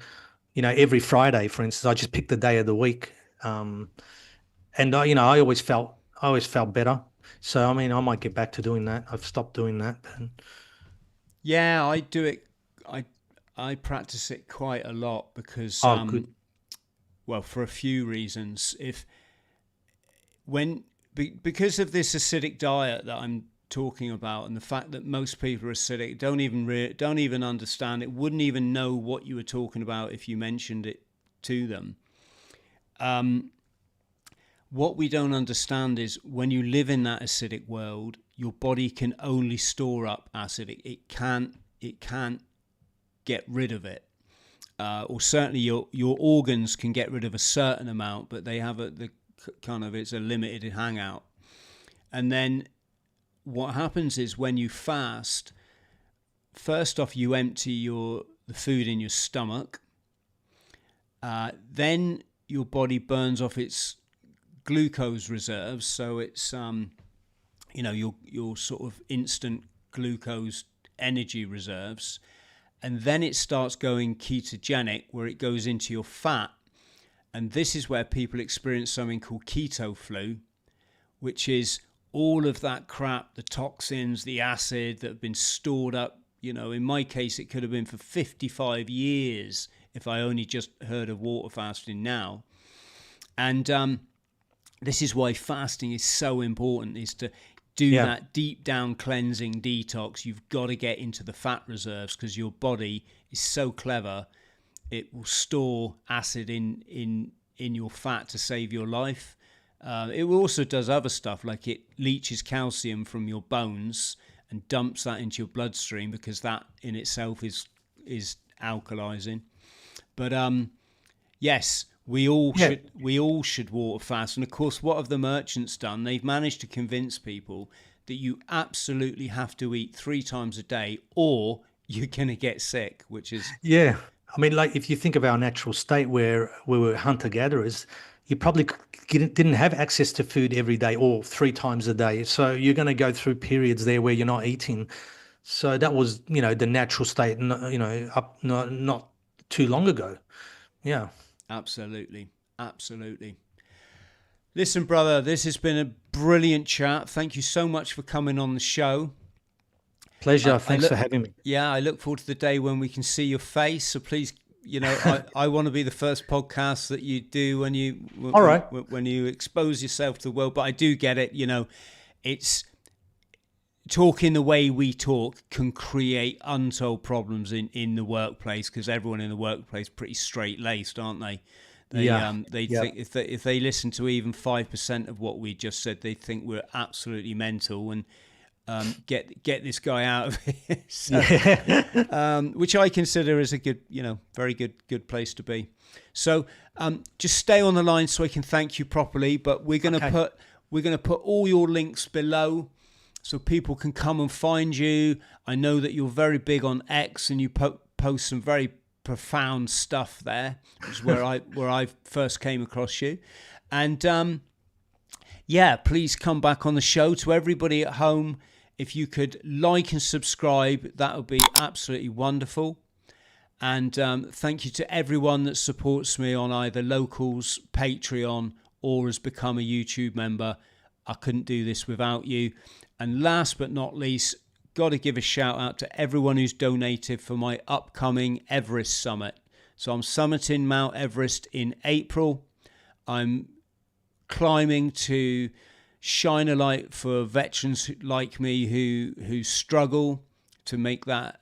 Every Friday, for instance, I just picked the day of the week, um, and I always felt better. So I mean, I might get back to doing that. I've stopped doing that. But, Yeah, I do it. I I practice it quite a lot because, oh, good. well, for a few reasons. If when because of this acidic diet that I'm talking about, and the fact that most people are acidic, don't even understand it, wouldn't even know what you were talking about if you mentioned it to them. Um, what we don't understand is when you live in that acidic world, your body can only store up acid. It can't get rid of it. Or certainly your organs can get rid of a certain amount, but they have the kind of, it's a limited hangout. And then what happens is when you fast, first off you empty the food in your stomach. Then your body burns off its glucose reserves, so it's your sort of instant glucose energy reserves, and then it starts going ketogenic, where it goes into your fat. And this is where people experience something called keto flu, which is all of that crap, the toxins, the acid that have been stored up. In my case, it could have been for 55 years if I only just heard of water fasting now. And this is why fasting is so important, is to do Yeah. that deep down cleansing detox. You've got to get into the fat reserves because your body is so clever. It will store acid in your fat to save your life. It also does other stuff, like it leaches calcium from your bones and dumps that into your bloodstream, because that in itself is alkalizing. But yes, Yeah. we all should water fast. And of course, what have the merchants done? They've managed to convince people that you absolutely have to eat 3 times a day, or you're gonna get sick, which is Yeah. I mean, like if you think of our natural state where we were hunter gatherers, you probably didn't have access to food every day or 3 times a day. So you're going to go through periods there where you're not eating. So that was, the natural state, not too long ago. Yeah. Absolutely. Absolutely. Listen, brother, this has been a brilliant chat. Thank you so much for coming on the show. Pleasure. Thanks for having me. Yeah, I look forward to the day when we can see your face. So please, I want to be the first podcast that you do when you All right. when you expose yourself to the world. But I do get it. It's talking the way we talk can create untold problems in the workplace, because everyone in the workplace is pretty straight laced, aren't they? They think if they listen to even 5% of what we just said, they think we're absolutely mental and get this guy out of here. So, which I consider is a good, very good place to be. So just stay on the line so I can thank you properly. But we're gonna put all your links below so people can come and find you. I know that you're very big on X and you post some very profound stuff there, which is where I first came across you. And please come back on the show. To everybody at home, if you could like and subscribe, that would be absolutely wonderful. And thank you to everyone that supports me on either Locals, Patreon, or has become a YouTube member. I couldn't do this without you. And last but not least, got to give a shout out to everyone who's donated for my upcoming Everest summit. So I'm summiting Mount Everest in April. I'm climbing to shine a light for veterans like me who struggle to make that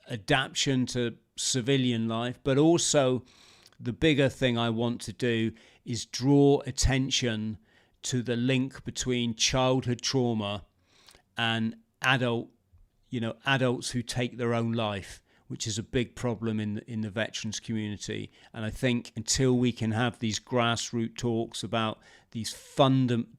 adaptation to civilian life. But also the bigger thing I want to do is draw attention to the link between childhood trauma and adults who take their own life, which is a big problem in the veterans community. And I think until we can have these grassroots talks about these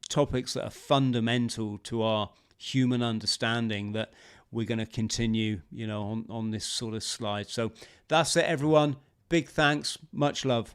topics that are fundamental to our human understanding, that we're going to continue, on this sort of slide. So that's it, everyone. Big thanks. Much love.